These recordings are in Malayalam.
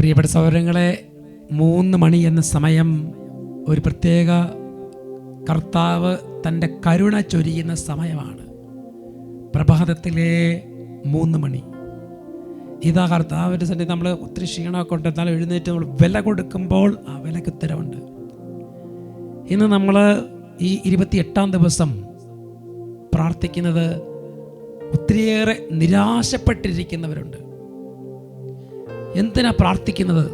പ്രിയപ്പെട്ട സഹോദരങ്ങളെ, 3 മണി എന്ന സമയം ഒരു പ്രത്യേക കർത്താവ് തൻ്റെ കരുണ ചൊരിയുന്ന സമയമാണ്. പ്രഭാതത്തിലെ 3 മണി. ഇതാ കർത്താവിൻ്റെ സന്നിധി. നമ്മൾ ഒത്തിരി ക്ഷീണമൊക്കെ ഉണ്ട്, എന്നാലും എഴുന്നേറ്റ് നമ്മൾ വില കൊടുക്കുമ്പോൾ ആ വിലയ്ക്ക് ഉത്തരവുണ്ട്. ഇന്ന് നമ്മൾ ഈ 28-ാം ദിവസം പ്രാർത്ഥിക്കുന്നത് ഒത്തിരിയേറെ നിരാശപ്പെട്ടിരിക്കുന്നവരുണ്ട്. എന്തിനാ പ്രാർത്ഥിക്കുന്നത്?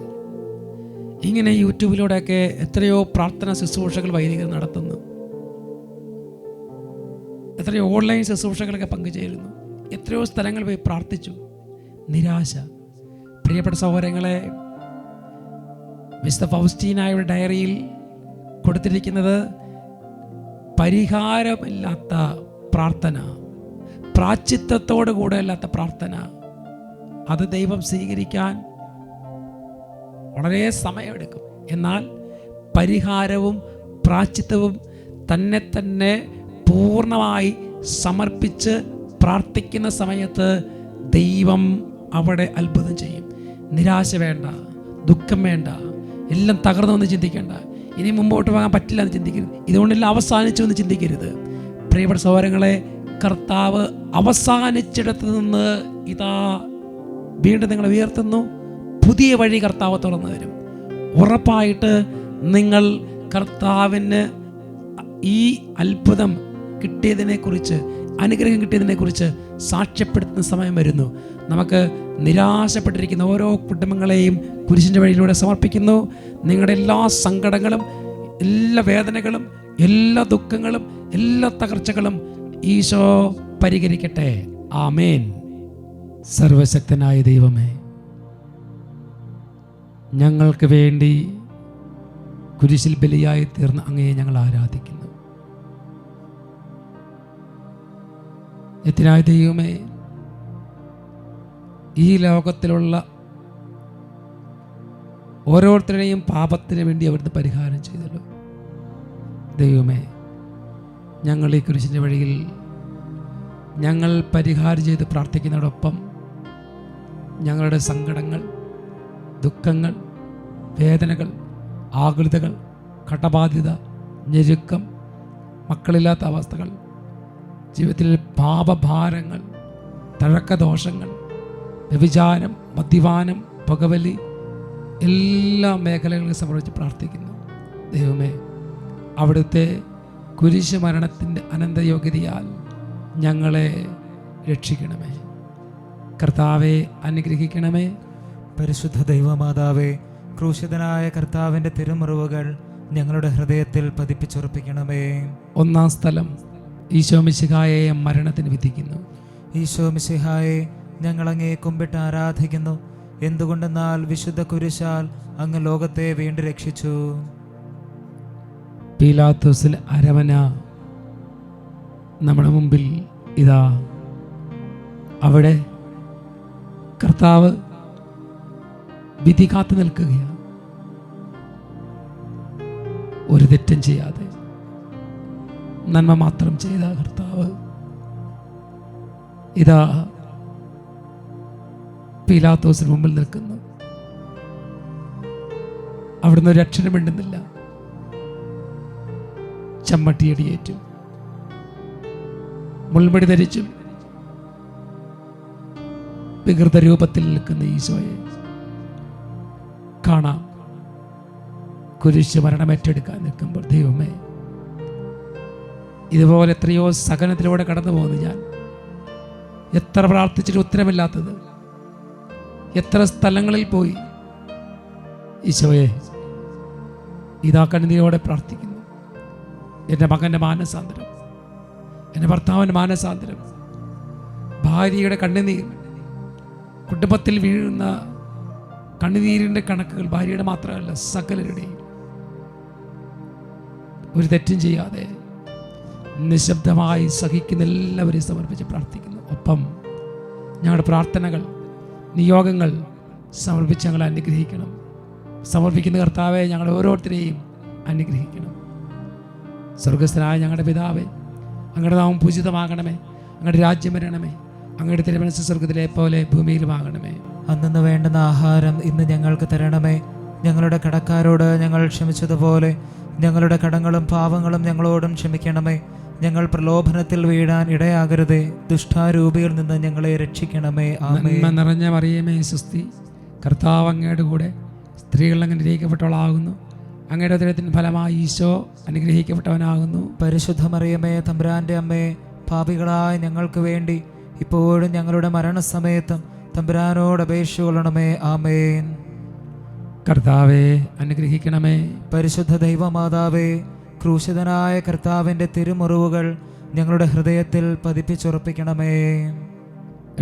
ഇങ്ങനെ യൂട്യൂബിലൂടെയൊക്കെ എത്രയോ പ്രാർത്ഥന ശുശ്രൂഷകൾ വൈദികർ നടത്തുന്നു, എത്രയോ ഓൺലൈൻ ശുശ്രൂഷകളൊക്കെ പങ്കുചേരുന്നു, എത്രയോ സ്ഥലങ്ങളിൽ പോയി പ്രാർത്ഥിച്ചു. നിരാശ. പ്രിയപ്പെട്ട സഹോദരങ്ങളെ, വിശുദ്ധ ഫൗസ്റ്റീനായുടെ ഡയറിയിൽ കൊടുത്തിരിക്കുന്നത് പരിഹാരമില്ലാത്ത പ്രാർത്ഥന, പ്രാശ്ചിത്തത്തോടു കൂടെ അല്ലാത്ത പ്രാർത്ഥന, അത് ദൈവം സ്വീകരിക്കാൻ വളരെ സമയമെടുക്കും. എന്നാൽ പരിഹാരവും പ്രാശ്ചിത്തവും തന്നെ പൂർണ്ണമായി സമർപ്പിച്ച് പ്രാർത്ഥിക്കുന്ന സമയത്ത് ദൈവം അവിടെ അത്ഭുതം ചെയ്യും. നിരാശ വേണ്ട, ദുഃഖം വേണ്ട, എല്ലാം തകർന്നു എന്ന് ചിന്തിക്കേണ്ട, ഇനി മുമ്പോട്ട് പോകാൻ പറ്റില്ല എന്ന് ചിന്തിക്കരുത്, ഇതുകൊണ്ടെല്ലാം അവസാനിച്ചു എന്ന് ചിന്തിക്കരുത്. പ്രിയപ്പെട്ട സഹോദരങ്ങളെ, കർത്താവ് അവസാനിച്ചിടത്ത് നിന്ന് ഇതാ വീണ്ടും നിങ്ങളെ ഉയർത്തുന്നു. പുതിയ വഴി കർത്താവ് തുറന്നു തരും. ഉറപ്പായിട്ട് നിങ്ങൾ കർത്താവിന് ഈ അത്ഭുതം കിട്ടിയതിനെക്കുറിച്ച്, അനുഗ്രഹം കിട്ടിയതിനെക്കുറിച്ച് സാക്ഷ്യപ്പെടുത്തുന്ന സമയം വരുന്നു. നമുക്ക് നിരാശപ്പെട്ടിരിക്കുന്ന ഓരോ കുടുംബങ്ങളെയും കുരിശിൻ്റെ വഴിയിലൂടെ സമർപ്പിക്കുന്നു. നിങ്ങളുടെ എല്ലാ സങ്കടങ്ങളും, എല്ലാ വേദനകളും, എല്ലാ ദുഃഖങ്ങളും, എല്ലാ തകർച്ചകളും ഈശോ പരിഹരിക്കട്ടെ. ആമേൻ. സർവശക്തനായ ദൈവമേ, ഞങ്ങൾക്ക് വേണ്ടി കുരിശിൽ ബലിയായി തീർന്ന അങ്ങയെ ഞങ്ങൾ ആരാധിക്കുന്നു. നിത്യനായ ദൈവമേ, ഈ ലോകത്തിലുള്ള ഓരോരുത്തരുടെയും പാപത്തിന് വേണ്ടി അവിടുന്ന് പരിഹാരം ചെയ്തല്ലോ. ദൈവമേ, ഞങ്ങൾ ഈ കുരിശിൻ്റെ വഴിയിൽ ഞങ്ങൾ പരിഹാരം ചെയ്ത് പ്രാർത്ഥിക്കുന്നതോടൊപ്പം ഞങ്ങളുടെ സങ്കടങ്ങൾ, ദുഃഖങ്ങൾ, വേദനകൾ, ആകുലതകൾ, കടബാധ്യത, ഞെരുക്കം, മക്കളില്ലാത്ത അവസ്ഥകൾ, ജീവിതത്തിൽ പാപഭാരങ്ങൾ, തഴക്കദോഷങ്ങൾ, വ്യഭിചാരം, മദ്യപാനം, പുകവലി, എല്ലാ മേഖലകളെ സംബന്ധിച്ച് പ്രാർത്ഥിക്കുന്നു. ദൈവമേ, അവിടുത്തെ കുരിശ് മരണത്തിൻ്റെ അനന്തയോഗ്യതയാൽ ഞങ്ങളെ രക്ഷിക്കണമേ. കർത്താവെ, അനുഗ്രഹിക്കണമേ. പരിശുദ്ധ ദൈവമാതാവേ, ക്രൂശിതനായ കർത്താവിൻ്റെ തിരുമുറിവുകൾ ഞങ്ങളുടെ ഹൃദയത്തിൽ പതിപ്പിച്ചുറപ്പിക്കണമേ. 1-ാം സ്ഥലം, ഈശോ മിശിഹായെ മരണത്തിന് വിധിക്കുന്നു. ഈശോ മിശിഹായെ, ഞങ്ങൾ അങ്ങയെ കുമ്പിട്ട് ആരാധിക്കുന്നു. എന്തുകൊണ്ടെന്നാൽ വിശുദ്ധ കുരിശാൽ അങ്ങ് ലോകത്തെ വീണ്ടും രക്ഷിച്ചു. പീലാത്തോസിൽ അരവന നമ്മുടെ മുമ്പിൽ ഇതാ. അവിടെ കർത്താവ് വിധി കാത്തു നിൽക്കുകയാണ്. ഒരു തെറ്റും ചെയ്യാതെ നന്മ മാത്രം ചെയ്ത കർത്താവ് ഇതാ പീലാത്തോസിന് മുമ്പിൽ നിൽക്കുന്നു. അവിടുന്ന് ഒരു അക്ഷരം മിണ്ടുന്നില്ല. ചമ്മട്ടിയടിയേറ്റും മുൾമുടി ധരിച്ചും വികൃത രൂപത്തിൽ നിൽക്കുന്ന ഈശോയെ കാണാം. കുരിശ് മരണം ഏറ്റെടുക്കാൻ നിൽക്കുമ്പോൾ ദൈവമേ, ഇതുപോലെ എത്രയോ സഹനത്തിലൂടെ കടന്നു പോകുന്നു ഞാൻ. എത്ര പ്രാർത്ഥിച്ചിട്ട് ഉത്തരമില്ലാത്തത്, എത്ര സ്ഥലങ്ങളിൽ പോയി. ഈശോയെ, ഇതാ കണ്ണീരോടെ പ്രാർത്ഥിക്കുന്നു. എൻ്റെ മകൻ്റെ മാനസാന്തരം, എൻ്റെ ഭർത്താവിൻ്റെ മാനസാന്തരം, ഭാര്യയുടെ കണ്ണുനീർ, കുടുംബത്തിൽ വീഴുന്ന കണ്ണുനീരിൻ്റെ കണക്കുകൾ, ഭാര്യയുടെ മാത്രമല്ല സകലരുടെയും. ഒരു തെറ്റും ചെയ്യാതെ നിശബ്ദമായി സഹിക്കുന്ന എല്ലാവരെയും സമർപ്പിച്ച് പ്രാർത്ഥിക്കുന്നു. ഒപ്പം ഞങ്ങളുടെ പ്രാർത്ഥനകൾ, നിയോഗങ്ങൾ സമർപ്പിച്ച് ഞങ്ങളെ അനുഗ്രഹിക്കണം. സമർപ്പിക്കുന്ന കർത്താവെ, ഞങ്ങളെ ഓരോരുത്തരെയും അനുഗ്രഹിക്കണം. സ്വർഗസ്ഥനായ ഞങ്ങളുടെ പിതാവേ, അങ്ങയുടെ നാമം പൂജിതമാകണമേ. അങ്ങയുടെ രാജ്യം വരണമേ. അങ്ങയുടെ തിരുമനസ്സ് സ്വർഗത്തിലെ പോലെ ഭൂമിയിലുമാകണമേ. അന്നു വേണ്ടുന്ന ആഹാരം ഇന്ന് ഞങ്ങൾക്ക് തരണമേ. ഞങ്ങളുടെ കടക്കാരോട് ഞങ്ങൾ ക്ഷമിച്ചതുപോലെ ഞങ്ങളുടെ കടങ്ങളും പാവങ്ങളും ഞങ്ങളോടും ക്ഷമിക്കണമേ. ഞങ്ങൾ പ്രലോഭനത്തിൽ വീഴാൻ ഇടയാകരുതേ. ദുഷ്ടാരൂപിയിൽ നിന്ന് ഞങ്ങളെ രക്ഷിക്കണമേ. ആമേൻ. നന്മ നിറഞ്ഞ മറിയമേ സുസ്തി, കർത്താവ് അങ്ങയുടെ കൂടെ സ്ത്രീകൾ അങ്ങ് അനുഗ്രഹിക്കപ്പെട്ടവളാകുന്നു. അങ്ങയുടെ ഉദരത്തിൻ ഫലമായി ഈശോ അനുഗ്രഹിക്കപ്പെട്ടവനാകുന്നു. പരിശുദ്ധ മറിയമേ തമ്പുരാന്റെ അമ്മേ, പാപികളായ ഞങ്ങൾക്ക് വേണ്ടി ഇപ്പോഴും ഞങ്ങളുടെ മരണസമയത്തും തമ്പുരാനോട് അപേക്ഷ കൊള്ളണമേ. ആമേൻ. കർത്താവെ അനുഗ്രഹിക്കണമേ. പരിശുദ്ധ ദൈവമാതാവേ, ക്രൂശിതനായ കർത്താവിൻ്റെ തിരുമുറിവുകൾ ഞങ്ങളുടെ ഹൃദയത്തിൽ പതിപ്പിച്ചുറപ്പിക്കണമേ.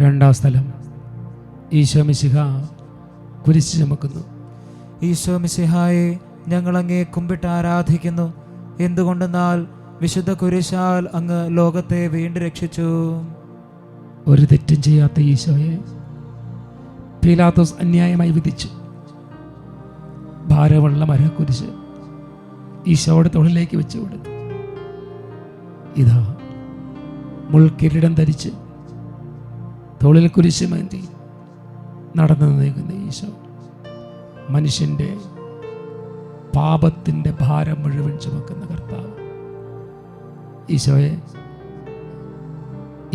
രണ്ടാം സ്ഥലം, ഈശോ മിശിഹ കുരിശ് ചുമക്കുന്നു. ഈശോ മിശിഹായെ, ഞങ്ങളങ്ങേ കുമ്പിട്ട് ആരാധിക്കുന്നു. എന്തുകൊണ്ടെന്നാൽ വിശുദ്ധ കുരിശാൽ അങ്ങ് ലോകത്തെ വീണ്ടും രക്ഷിച്ചു. ഒരു തെറ്റും ചെയ്യാത്ത ഈശോയെ പീലാത്തോസ് അന്യായമായി വിധിച്ചു. ഭാരമുള്ള മരക്കുരിശ് ഈശോയുടെ തോളിലേക്ക് വെച്ചു കൊടുത്തു. ഇതാ മുൾക്കിരീടം ധരിച്ച് തോളിൽ കുരിശ് മാന്തി നടന്നു നീങ്ങുന്ന ഈശോ, മനുഷ്യൻ്റെ പാപത്തിൻ്റെ ഭാരം മുഴുവൻ ചുമക്കുന്ന കർത്താവ്. ഈശോയെ,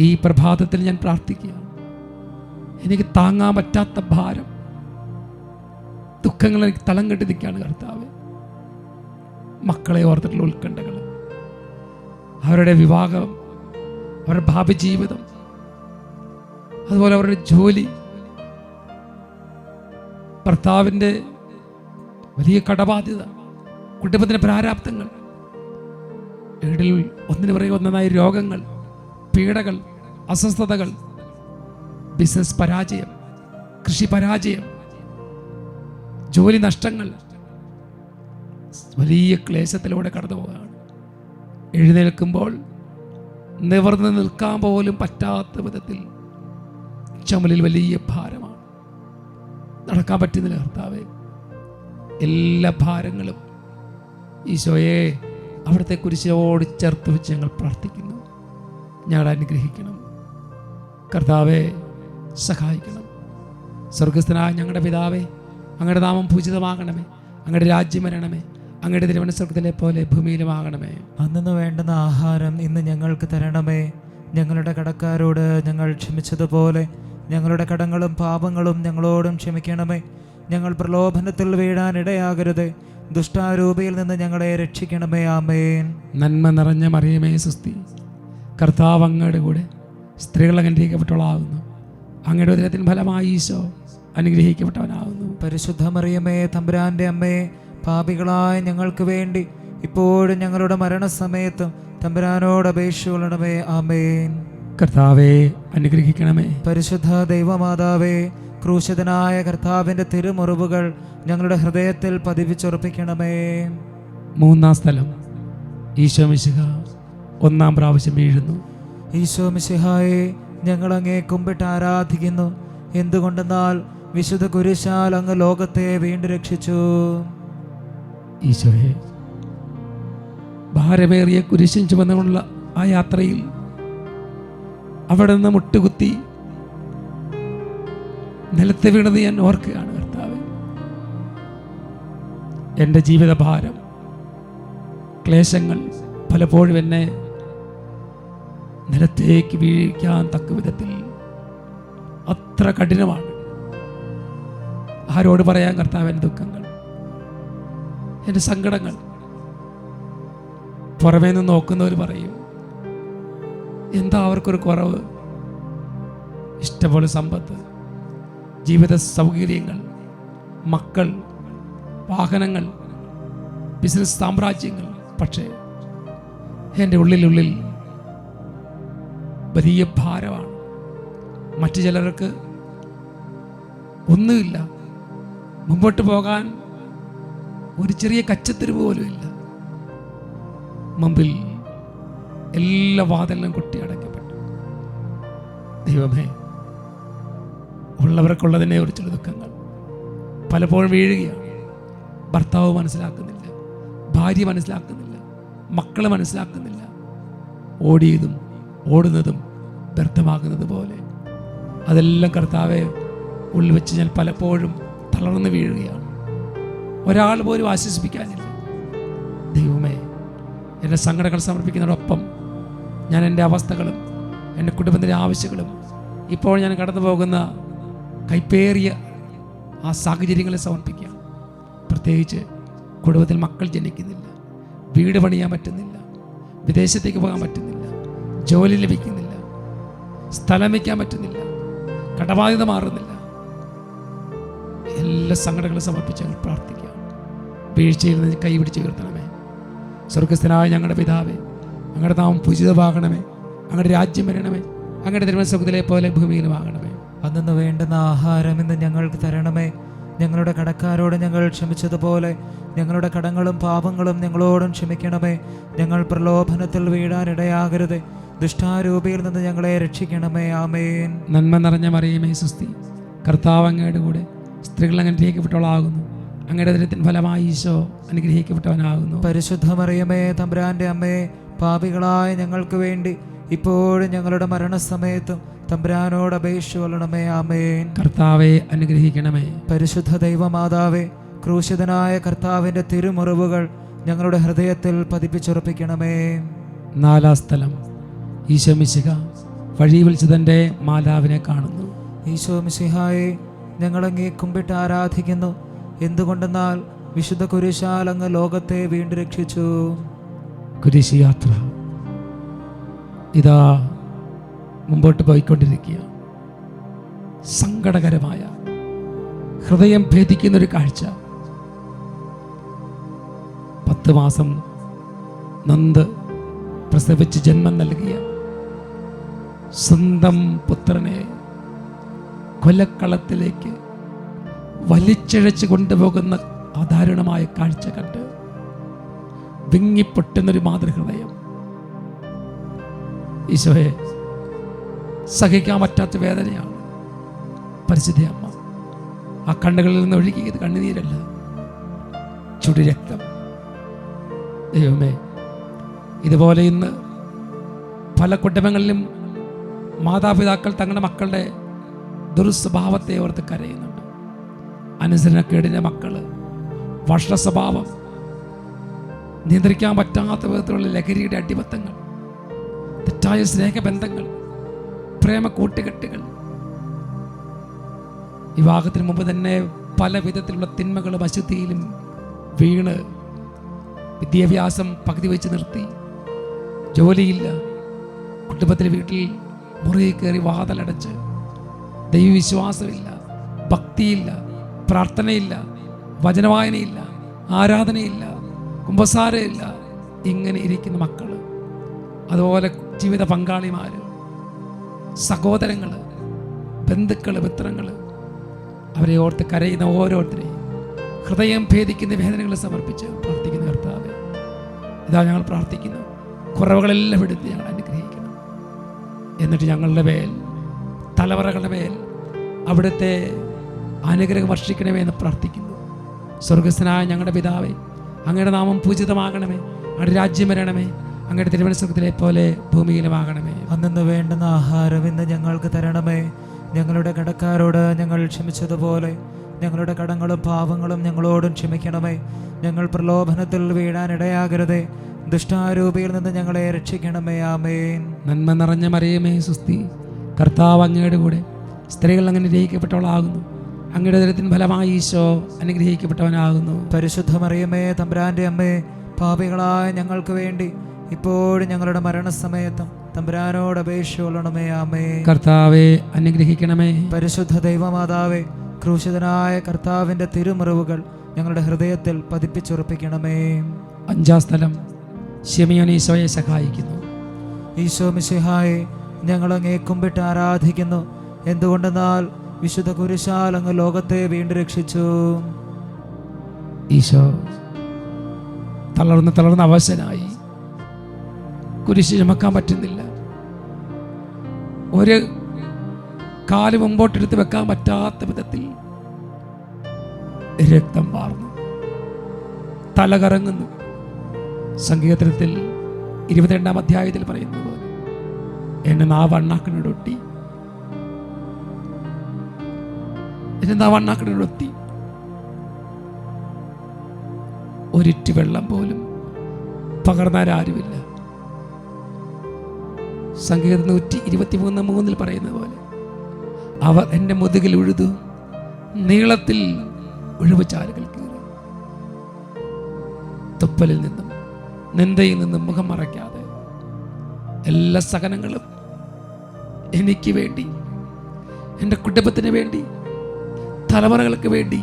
ഈ പ്രഭാതത്തിൽ ഞാൻ പ്രാർത്ഥിക്കുക, എനിക്ക് താങ്ങാൻ പറ്റാത്ത ഭാരം, ദുഃഖങ്ങൾ എനിക്ക് തളം കെട്ടി നിൽക്കുകയാണ് കർത്താവ്. മക്കളെ ഓർത്തിട്ടുള്ള ഉത്കണ്ഠകൾ, അവരുടെ വിവാഹം, അവരുടെ ഭാവി ജീവിതം, അതുപോലെ അവരുടെ ജോലി, ഭർത്താവിൻ്റെ വലിയ കടബാധ്യത, കുടുംബത്തിൻ്റെ പ്രാരാബ്ദങ്ങൾ, വീട്ടിൽ ഒന്നിനു പുറകെ ഒന്നായ രോഗങ്ങൾ, പീഡകൾ, അസ്വസ്ഥതകൾ, ബിസിനസ് പരാജയം, കൃഷി പരാജയം, ജോലി നഷ്ടങ്ങൾ, വലിയ ക്ലേശത്തിലൂടെ കടന്നു പോവുകയാണ്. എഴുന്നേൽക്കുമ്പോൾ നിവർന്ന് നിൽക്കാൻ പോലും പറ്റാത്ത വിധത്തിൽ ചുമലിൽ വലിയ ഭാരമാണ്, നടക്കാൻ പറ്റുന്നില്ല കർത്താവേ. എല്ലാ ഭാരങ്ങളും ഈശോയെ അവിടുത്തെ കുരിശോട് ചേർത്ത് വെച്ച് ഞങ്ങൾ പ്രാർത്ഥിക്കുന്നു. ഞങ്ങളെ അനുഗ്രഹിക്കണം കർത്താവെ, സഹായിക്കണം. സ്വർഗസ്ഥനായ ഞങ്ങളുടെ പിതാവേ, അങ്ങയുടെ നാമം പൂജിതമാകണമേ, അങ്ങയുടെ രാജ്യം വരണമേ, അങ്ങയുടെ തിരുവനന്തപുരത്തിലെ പോലെ ഭൂമിയിലുമാകണമേ. അന്നു വേണ്ടുന്ന ആഹാരം ഇന്ന് ഞങ്ങൾക്ക് തരണമേ. ഞങ്ങളുടെ കടക്കാരോട് ഞങ്ങൾ ക്ഷമിച്ചതുപോലെ ഞങ്ങളുടെ കടങ്ങളും പാപങ്ങളും ഞങ്ങളോടും ക്ഷമിക്കണമേ. ഞങ്ങൾ പ്രലോഭനത്തിൽ വീഴാൻ ഇടയാകരുതേ. ദുഷ്ടാരൂപിയിൽ നിന്ന് ഞങ്ങളെ രക്ഷിക്കണമേ. ആമേൻ. നന്മ നിറഞ്ഞ മറിയമേ സുസ്തി, കർത്താവ് അങ്ങയുടെ കൂടെ സ്ത്രീകൾ അനുഗ്രഹിക്കപ്പെട്ടവളാകുന്നു. അങ്ങയുടെ ഉദരത്തിൻ ഫലമായി ഈശോ അനുഗ്രഹിക്കപ്പെട്ടവനാകുന്നു. പരിശുദ്ധ മറിയമേ തമ്പുരാന്റെ അമ്മേ, പാപികളായ ഞങ്ങൾക്ക് വേണ്ടി ഇപ്പോഴും ഞങ്ങളുടെ മരണസമയത്തും തമ്പുരാനോട് അപേക്ഷ കൊള്ളണമേ. ആമേൻ. കർത്താവെ അനുഗ്രഹിക്കണമേ. പരിശുദ്ധ ദൈവമാതാവേ, ക്രൂശിതനായ കർത്താവിൻ്റെ തിരുമുറിവുകൾ ഞങ്ങളുടെ ഹൃദയത്തിൽ പതിപ്പിച്ചുറപ്പിക്കണമേ. മൂന്നാം സ്ഥലം, ഈശോ മിശിഹ ഒന്നാം പ്രാവശ്യം വീഴുന്നു. ഈശോ മിശിഹായെ, ഞങ്ങളങ്ങേ കുമ്പിട്ട് ആരാധിക്കുന്നു. എന്തുകൊണ്ടെന്നാൽ വിശുദ്ധ കുരിശാൽ അങ്ങ് ലോകത്തെ വീണ്ടും രക്ഷിച്ചു. ഈശോയെ, ഭാരമേറിയ കുരിശും ചുമന്നുകൊണ്ടുള്ള ആ യാത്രയിൽ അവിടെ നിന്ന് മുട്ടുകുത്തി നിലത്ത് വീണത് ഞാൻ ഓർക്കുകയാണ് കർത്താവ്. എൻ്റെ ജീവിതഭാരം, ക്ലേശങ്ങൾ പലപ്പോഴും എന്നെ നിലത്തേക്ക് വീഴിക്കാൻ തക്ക വിധത്തിൽ അത്ര കഠിനമാണ്. ആരോട് പറയാൻ കർത്താവ് എൻ്റെ ദുഃഖങ്ങൾ, എൻ്റെ സങ്കടങ്ങൾ? പുറമേ നിന്ന് നോക്കുന്നവർ പറയും, എന്താ അവർക്കൊരു കുറവ്? ഇഷ്ടംപോലെ സമ്പത്ത്, ജീവിത സൗകര്യങ്ങൾ, മക്കൾ, വാഹനങ്ങൾ, ബിസിനസ് സാമ്രാജ്യങ്ങൾ. പക്ഷേ എൻ്റെ ഉള്ളിൽ വലിയ ഭാരമാണ്. മറ്റു ചിലർക്ക് ഒന്നുമില്ല, മുമ്പോട്ട് പോകാൻ ഒരു ചെറിയ കച്ചത്തിരിവ് പോലും ഇല്ല. മുമ്പിൽ എല്ലാ വാതിലും കൊട്ടിയടക്കപ്പെട്ടു. ദൈവമേ, ഉള്ളവർക്കുള്ളതിനെ കുറിച്ചുള്ള ദുഃഖങ്ങൾ പലപ്പോഴും വീഴുകയാണ്. ഭർത്താവ് മനസ്സിലാക്കുന്നില്ല, ഭാര്യ മനസ്സിലാക്കുന്നില്ല, മക്കൾ മനസ്സിലാക്കുന്നില്ല. ഓടിയതും ഓടുന്നതും വ്യർത്ഥമാകുന്നത് പോലെ അതെല്ലാം കർത്താവെ ഉള്ളിൽ വെച്ച് ഞാൻ പലപ്പോഴും തളർന്നു വീഴുകയാണ്. ഒരാൾ പോലും ആശ്വസിപ്പിക്കാനില്ല. ദൈവമേ, എൻ്റെ സങ്കടങ്ങൾ സമർപ്പിക്കുന്നതോടൊപ്പം ഞാൻ എൻ്റെ അവസ്ഥകളും എൻ്റെ കുടുംബത്തിൻ്റെ ആവശ്യങ്ങളും ഇപ്പോൾ ഞാൻ കടന്നു പോകുന്ന കൈപ്പേറിയ ആ സാഹചര്യങ്ങളെ സമർപ്പിക്കുക. പ്രത്യേകിച്ച് കുടുംബത്തിൽ മക്കൾ ജനിക്കുന്നില്ല, വീട് പണിയാൻ പറ്റുന്നില്ല, വിദേശത്തേക്ക് പോകാൻ പറ്റുന്നില്ല, ജോലി ലഭിക്കുന്നില്ല, സ്ഥലം വയ്ക്കാൻ പറ്റുന്നില്ല, കടബാധ്യത മാറുന്നില്ല. എല്ലാ സങ്കടങ്ങളും സമർപ്പിച്ച് ഞങ്ങൾ പ്രാർത്ഥിക്കുക. വീഴ്ചയിൽ നിന്ന് കൈപിടിച്ച് ഉയർത്തണമേ. സ്വർഗസ്ഥനായ ഞങ്ങളുടെ പിതാവേ, അങ്ങയുടെ നാമം പൂജിതമാകണമേ, അങ്ങയുടെ രാജ്യം വരണമേ, അങ്ങയുടെ തിരുമനസ്സുഖത്തിലെ പോലെ ഭൂമിയിലുമാകണമേ. അന്നു വേണ്ടുന്ന ആഹാരം ഇന്ന് ഞങ്ങൾക്ക് തരണമേ. ഞങ്ങളുടെ കടക്കാരോട് ഞങ്ങൾ ക്ഷമിച്ചതുപോലെ ഞങ്ങളുടെ കടങ്ങളും പാപങ്ങളും ഞങ്ങളോടും ക്ഷമിക്കണമേ. ഞങ്ങൾ പ്രലോഭനത്തിൽ വീഴാനിടയാകരുത്, ദുഷ്ടാരൂപിയിൽ നിന്ന് ഞങ്ങളെ രക്ഷിക്കണമേ. ആമേൻ. നന്മ നിറഞ്ഞ മറിയമേ സുസ്തി, കർത്താവ് അങ്ങയുടെ കൂടെ സ്ത്രീകൾ അനുഗ്രഹിക്കപ്പെട്ടവളാകുന്നു. അങ്ങയുടെ ഉദരത്തിൻ ഫലമായി ഈശോ അനുഗ്രഹിക്കപ്പെട്ടവനാകുന്നു. പരിശുദ്ധ മറിയമേ, തമ്പുരാന്റെ അമ്മേ, പാപികളായ ഞങ്ങൾക്ക് വേണ്ടി ഇപ്പോഴും ഞങ്ങളുടെ മരണസമയത്തും തമ്പുരാനോട് അപേക്ഷിച്ചുകൊള്ളണമേ. ആമേൻ. കർത്താവെ അനുഗ്രഹിക്കണമേ. പരിശുദ്ധ ദൈവമാതാവേ, ക്രൂശിതനായ കർത്താവിന്റെ തിരുമുറിവുകൾ ഞങ്ങളുടെ ഹൃദയത്തിൽ പതിപ്പിച്ചുറപ്പിക്കണമേ. നാലാം സ്ഥലം, ഈശോ മിശിഹ വഴി വിളിച്ച് തൻ്റെ മാതാവിനെ കാണുന്നു. ഈശോ മിശിഹായെ, ഞങ്ങളങ്ങേ കുമ്പിട്ട് ആരാധിക്കുന്നു. എന്തുകൊണ്ടെന്നാൽ വിശുദ്ധ കുരിശാൽ അങ്ങ് ലോകത്തെ വീണ്ടും രക്ഷിച്ചു. കുരിശ് യാത്ര ഇതാ മുമ്പോട്ട് പോയിക്കൊണ്ടിരിക്കുക. സങ്കടകരമായ, ഹൃദയം ഭേദിക്കുന്നൊരു കാഴ്ച. 10 മാസം നൊന്ത് പ്രസവിച്ച് ജന്മം നൽകിയ സ്വന്തം പുത്രനെ കൊലക്കളത്തിലേക്ക് വലിച്ചിഴച്ച് കൊണ്ടുപോകുന്ന അദാരുണമായ കാഴ്ച കണ്ട് വിങ്ങിപ്പൊട്ടുന്നൊരു മാതൃഹൃദയം. ഈശോയെ, സഹിക്കാൻ പറ്റാത്ത വേദനയാണ്. പരിശുദ്ധ അമ്മ ആ കണ്ണുകളിൽ നിന്ന് ഒഴുകിയത് കണ്ണുനീരല്ല, ചുടുരക്തം. ദൈവമേ, ഇതുപോലെ ഇന്ന് പല കുടുംബങ്ങളിലും മാതാപിതാക്കൾ തങ്ങളുടെ മക്കളുടെ ദുർസ്വഭാവത്തെ ഓർത്ത് കരയുന്നുണ്ട്. അനുസരണക്കേടിൻ്റെ മക്കള്, വഷള സ്വഭാവം, നിയന്ത്രിക്കാൻ പറ്റാത്ത വിധത്തിലുള്ള ലഹരിയുടെ അടിമത്തങ്ങൾ, തെറ്റായ സ്നേഹബന്ധങ്ങൾ, പ്രേമ കൂട്ടുകെട്ടുകൾ. വിവാഹത്തിന് മുമ്പ് തന്നെ പല വിധത്തിലുള്ള തിന്മകളും അശുദ്ധിയിലും വീണ് വിദ്യാഭ്യാസം പകുതി വെച്ച് നിർത്തി, ജോലിയില്ല, കുടുംബത്തിലെ വീട്ടിൽ മുറിയിൽ കയറി വാതിലടച്ച്, ദൈവവിശ്വാസമില്ല, ഭക്തിയില്ല, പ്രാർത്ഥനയില്ല, വചനവായനയില്ല, ആരാധനയില്ല, കുമ്പസാരമില്ല, ഇങ്ങനെ ഇരിക്കുന്ന മക്കൾ. അതുപോലെ ജീവിത പങ്കാളിമാർ, സഹോദരങ്ങൾ, ബന്ധുക്കൾ, മിത്രങ്ങൾ, അവരെ ഓർത്ത് കരയുന്ന ഓരോരുത്തരെയും ഹൃദയം ഭേദിക്കുന്ന വേദനകൾ സമർപ്പിച്ച് പ്രാർത്ഥിക്കുന്ന കർത്താവേ, ഇതാ ഞങ്ങൾ പ്രാർത്ഥിക്കുന്നു. കുറവുകളെല്ലാം എടുത്ത് ഞങ്ങൾ അനുഗ്രഹിക്കണം. എന്നിട്ട് ഞങ്ങളുടെ മേൽ, തലമുറകളുടെ മേൽ അവിടുത്തെ അനുഗ്രഹം വർഷിക്കണമേ എന്ന് പ്രാർത്ഥിക്കുന്നു. സ്വർഗസ്ഥനായ ഞങ്ങളുടെ പിതാവേ, അങ്ങയുടെ നാമം പൂജിതമാകണമേ, അങ്ങയുടെ രാജ്യം വരണമേ, അങ്ങയുടെ തിരുമനസ്സുഖത്തിലെ പോലെ ഭൂമിയിലുമാകണമേ. അന്നു വേണ്ടുന്ന ആഹാരം ഇന്ന് ഞങ്ങൾക്ക് തരണമേ. ഞങ്ങളുടെ കടക്കാരോട് ഞങ്ങൾ ക്ഷമിച്ചതുപോലെ ഞങ്ങളുടെ കടങ്ങളും പാവങ്ങളും ഞങ്ങളോടും ക്ഷമിക്കണമേ. ഞങ്ങൾ പ്രലോഭനത്തിൽ വീഴാനിടയാകരുതേ, ദുഷ്ടാരൂപിയിൽ നിന്ന് ഞങ്ങളെ രക്ഷിക്കണമേ. ആമേൻ. നന്മ നിറഞ്ഞ മറിയമേ സുസ്തി, കർത്താവ് അങ്ങയുടെ കൂടെ സ്ത്രീകൾ അങ്ങനെ അനുഗ്രഹിക്കപ്പെട്ടവളാകുന്നു. അങ്ങയുടെ ഉദരത്തിൻ ഫലമായി ഈശോ അനുഗ്രഹിക്കപ്പെട്ടവനാകുന്നു. പരിശുദ്ധ മറിയമേ, തമ്പുരാന്റെ അമ്മേ, പാപികളായ ഞങ്ങൾക്ക് വേണ്ടി ഇപ്പോഴും ഞങ്ങളുടെ മരണസമയത്തും തമ്പുരാനോട് അപേക്ഷിച്ചുകൊള്ളണമേ. ആമേൻ. കർത്താവെ അനുഗ്രഹിക്കണമേ. പരിശുദ്ധ ദൈവമാതാവേ, ക്രൂശിതനായ കർത്താവിന്റെ തിരുമുറിവുകൾ ഞങ്ങളുടെ ഹൃദയത്തിൽ പതിപ്പിച്ചുറപ്പിക്കണമേ. 5-ാം സ്ഥലം, ശിമിയോൻ ഈശോയെ സഹായിക്കുന്നു. ഈശോ മിശിഹായെ, ഞങ്ങൾ അങ്ങേ കുമ്പിട്ട് ആരാധിക്കുന്നു. എന്തുകൊണ്ടെന്നാൽ വിശുദ്ധ കുരിശാൽ അങ്ങ് ലോകത്തെ വീണ്ടും രക്ഷിച്ചു. ഈശോ തളർന്ന് അവശനായി, കുരിശ് ചുമക്കാൻ പറ്റുന്നില്ല, ഒരു കാല് മുമ്പോട്ടെടുത്ത് വെക്കാൻ പറ്റാത്ത വിധത്തിൽ രക്തം വാർന്നു, തല കറങ്ങുന്നു. സങ്കീർത്തനത്തിൽ 22-ാം അധ്യായത്തിൽ പറയുന്നത് പോലെ എന്നെ നാവ് അണ്ണാക്കിനോടൊട്ടി. എൻ്റെ നാവണ്ണാക്കടൊത്തി ഒരിറ്റ് വെള്ളം പോലും പകർന്നാരാരുമില്ല. സംഗീതം 123:3 പറയുന്ന പോലെ അവർ എൻ്റെ മുതുകിൽ ഉഴുതു, നീളത്തിൽ ഒഴിവുചാലുകൾ കീറി. തുപ്പലിൽ നിന്നും നിന്ദയിൽ നിന്നും മുഖം മറയ്ക്കാതെ എല്ലാ സഹനങ്ങളും എനിക്ക് വേണ്ടി, എൻ്റെ കുടുംബത്തിന് വേണ്ടി, തലമുറകൾക്ക് വേണ്ടി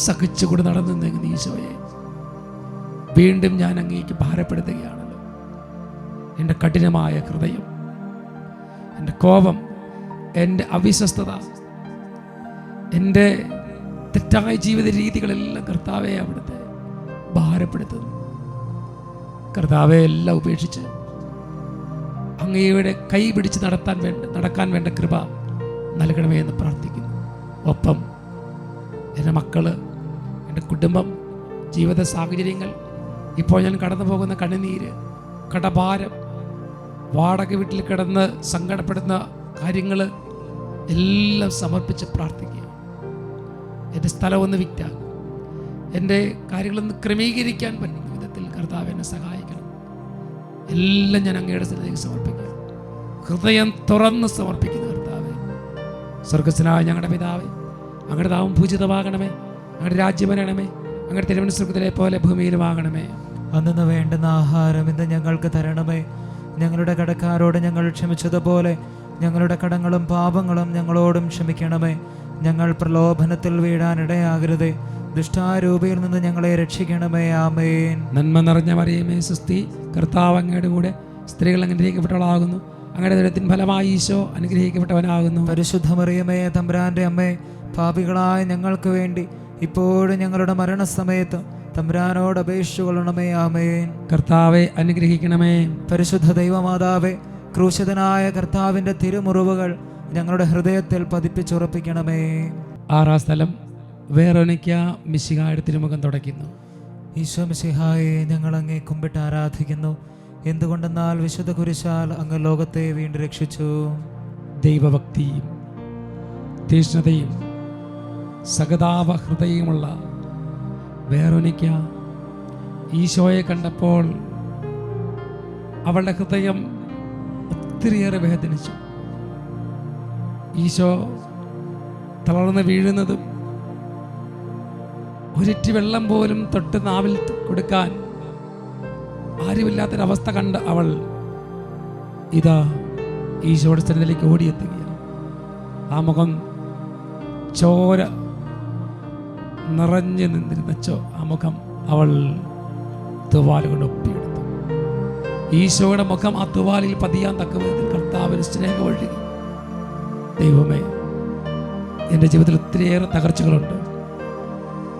സഹിച്ചുകൊണ്ട് നടന്നു ഈശോയെ, വീണ്ടും ഞാൻ അങ്ങേക്ക് ഭാരപ്പെടുത്തുകയാണല്ലോ. എൻ്റെ കഠിനമായ ഹൃദയം, എൻ്റെ കോപം, എൻ്റെ അവിശ്വസ്തത, എൻ്റെ തെറ്റായ ജീവിത രീതികളെല്ലാം കർത്താവെ അവിടുത്തെ ഭാരപ്പെടുത്തുന്നു. കർത്താവെ എല്ലാം ഉപേക്ഷിച്ച് അങ്ങയുടെ കൈ പിടിച്ച് നടക്കാൻ വേണ്ട കൃപ നൽകണമേ എന്ന് പ്രാർത്ഥിക്കുന്നു. ഒപ്പം എൻ്റെ മക്കള്, എൻ്റെ കുടുംബം, ജീവിത സാഹചര്യങ്ങൾ, ഇപ്പോൾ ഞാൻ കടന്നു പോകുന്ന കണ്ണുനീര്, കടഭാരം, വാടക വീട്ടിൽ കിടന്ന് സങ്കടപ്പെടുന്ന കാര്യങ്ങൾ എല്ലാം സമർപ്പിച്ച് പ്രാർത്ഥിക്കുക. എൻ്റെ സ്ഥലമൊന്ന് വിറ്റാൽ, എൻ്റെ കാര്യങ്ങളൊന്ന് ക്രമീകരിക്കാൻ പറ്റുന്ന വിധത്തിൽ കർത്താവ് എന്നെ സഹായിക്കണം. എല്ലാം ഞാൻ അങ്ങയുടെ സ്ഥലത്തേക്ക് സമർപ്പിക്കുക. ഹൃദയം തുറന്ന് സമർപ്പിക്കുന്ന കർത്താവേ, സ്വർഗസ്ഥനായ ഞങ്ങളുടെ പിതാവേ, അങ്ങയുടെ നാമം പൂജിതമാകണമേ, അങ്ങയുടെ രാജ്യം വരണമേ, അങ്ങയുടെ തിരുമനസ്സുരത്തിലെ പോലെ ഭൂമിയിലുമാകണമേ. അന്നു വേണ്ടുന്ന ആഹാരം ഇന്ന് ഞങ്ങൾക്ക് തരണമേ. ഞങ്ങളുടെ കടക്കാരോട് ഞങ്ങൾ ക്ഷമിച്ചതുപോലെ ഞങ്ങളുടെ കടങ്ങളും പാപങ്ങളും ഞങ്ങളോടും ക്ഷമിക്കണമേ. ഞങ്ങൾ പ്രലോഭനത്തിൽ വീഴാനിടയാകരുതേ, ദുഷ്ടാരൂപിയിൽ നിന്ന് ഞങ്ങളെ രക്ഷിക്കണമേ. ആമേൻ. നന്മ നിറഞ്ഞ മറിയമേ സ്വസ്തി, കർത്താവ് അങ്ങയുടെ കൂടെ സ്ത്രീകൾ അനുഗ്രഹിക്കപ്പെട്ടവളാകുന്നു, അങ്ങയുടെ ദൈവത്തിൻ ഫലമായി ഈശോ അനുഗ്രഹിക്കപ്പെട്ടവനാകുന്നു. പരിശുദ്ധ മറിയമേ തമ്പുരാന്റെ അമ്മേ, പാപികളായ ഞങ്ങൾക്ക് വേണ്ടി ഇപ്പോഴും ഞങ്ങളുടെ മരണസമയത്ത് തമ്പുരാനോട് അപേക്ഷിച്ചുകൊള്ളണമേ. ആമേൻ. കർത്താവെ അനുഗ്രഹിക്കണമേ. പരിശുദ്ധ ദൈവമാതാവേ, ക്രൂശിതനായ കർത്താവിന്റെ തിരുമുറിവുകൾ ഞങ്ങളുടെ ഹൃദയത്തിൽ പതിപ്പിച്ചുറപ്പിക്കണമേ. 6-ാം സ്ഥലം വെറോനിക്ക മിശിഹായുടെ തിരുമുഖം തുടയ്ക്കുന്നു. ഈശോ മിശിഹായെ, ഞങ്ങൾ അങ്ങേ കുമ്പിട്ട് ആരാധിക്കുന്നു. എന്തുകൊണ്ടെന്നാൽ വിശുദ്ധ കുരിശാൽ അങ്ങ് ലോകത്തെ വീണ്ടും രക്ഷിച്ചു. ദൈവഭക്തിയും തീഷ്ണതയും സഹതാപ ഹൃദയമുള്ള വെറോനിക്ക ഈശോയെ കണ്ടപ്പോൾ അവളുടെ ഹൃദയം ഒത്തിരിയേറെ വേദനിച്ചു. ഈശോ തളർന്ന് വീഴുന്നതും ഒരിറ്റ് വെള്ളം പോലും തൊട്ട് നാവിൽ കൊടുക്കാൻ ആരുമില്ലാത്തൊരവസ്ഥ കണ്ട് അവൾ ഇതാ ഈശോയുടെ സ്ഥലത്തിലേക്ക് ഓടിയെത്തുകയാണ്. ആ മുഖം ചോര നിറഞ്ഞു നിന്നിരുന്ന ആ മുഖം അവൾ തുവാല കൊണ്ട് ഒപ്പിയെടുത്തു. ഈശോയുടെ മുഖം ആ തുവാലിൽ പതിയാൻ തക്ക വിധത്തിൽ കർത്താവിന് സ്നേഹം ഒഴുകി. ദൈവമേ, എൻ്റെ ജീവിതത്തിൽ ഒത്തിരിയേറെ തകർച്ചകളുണ്ട്.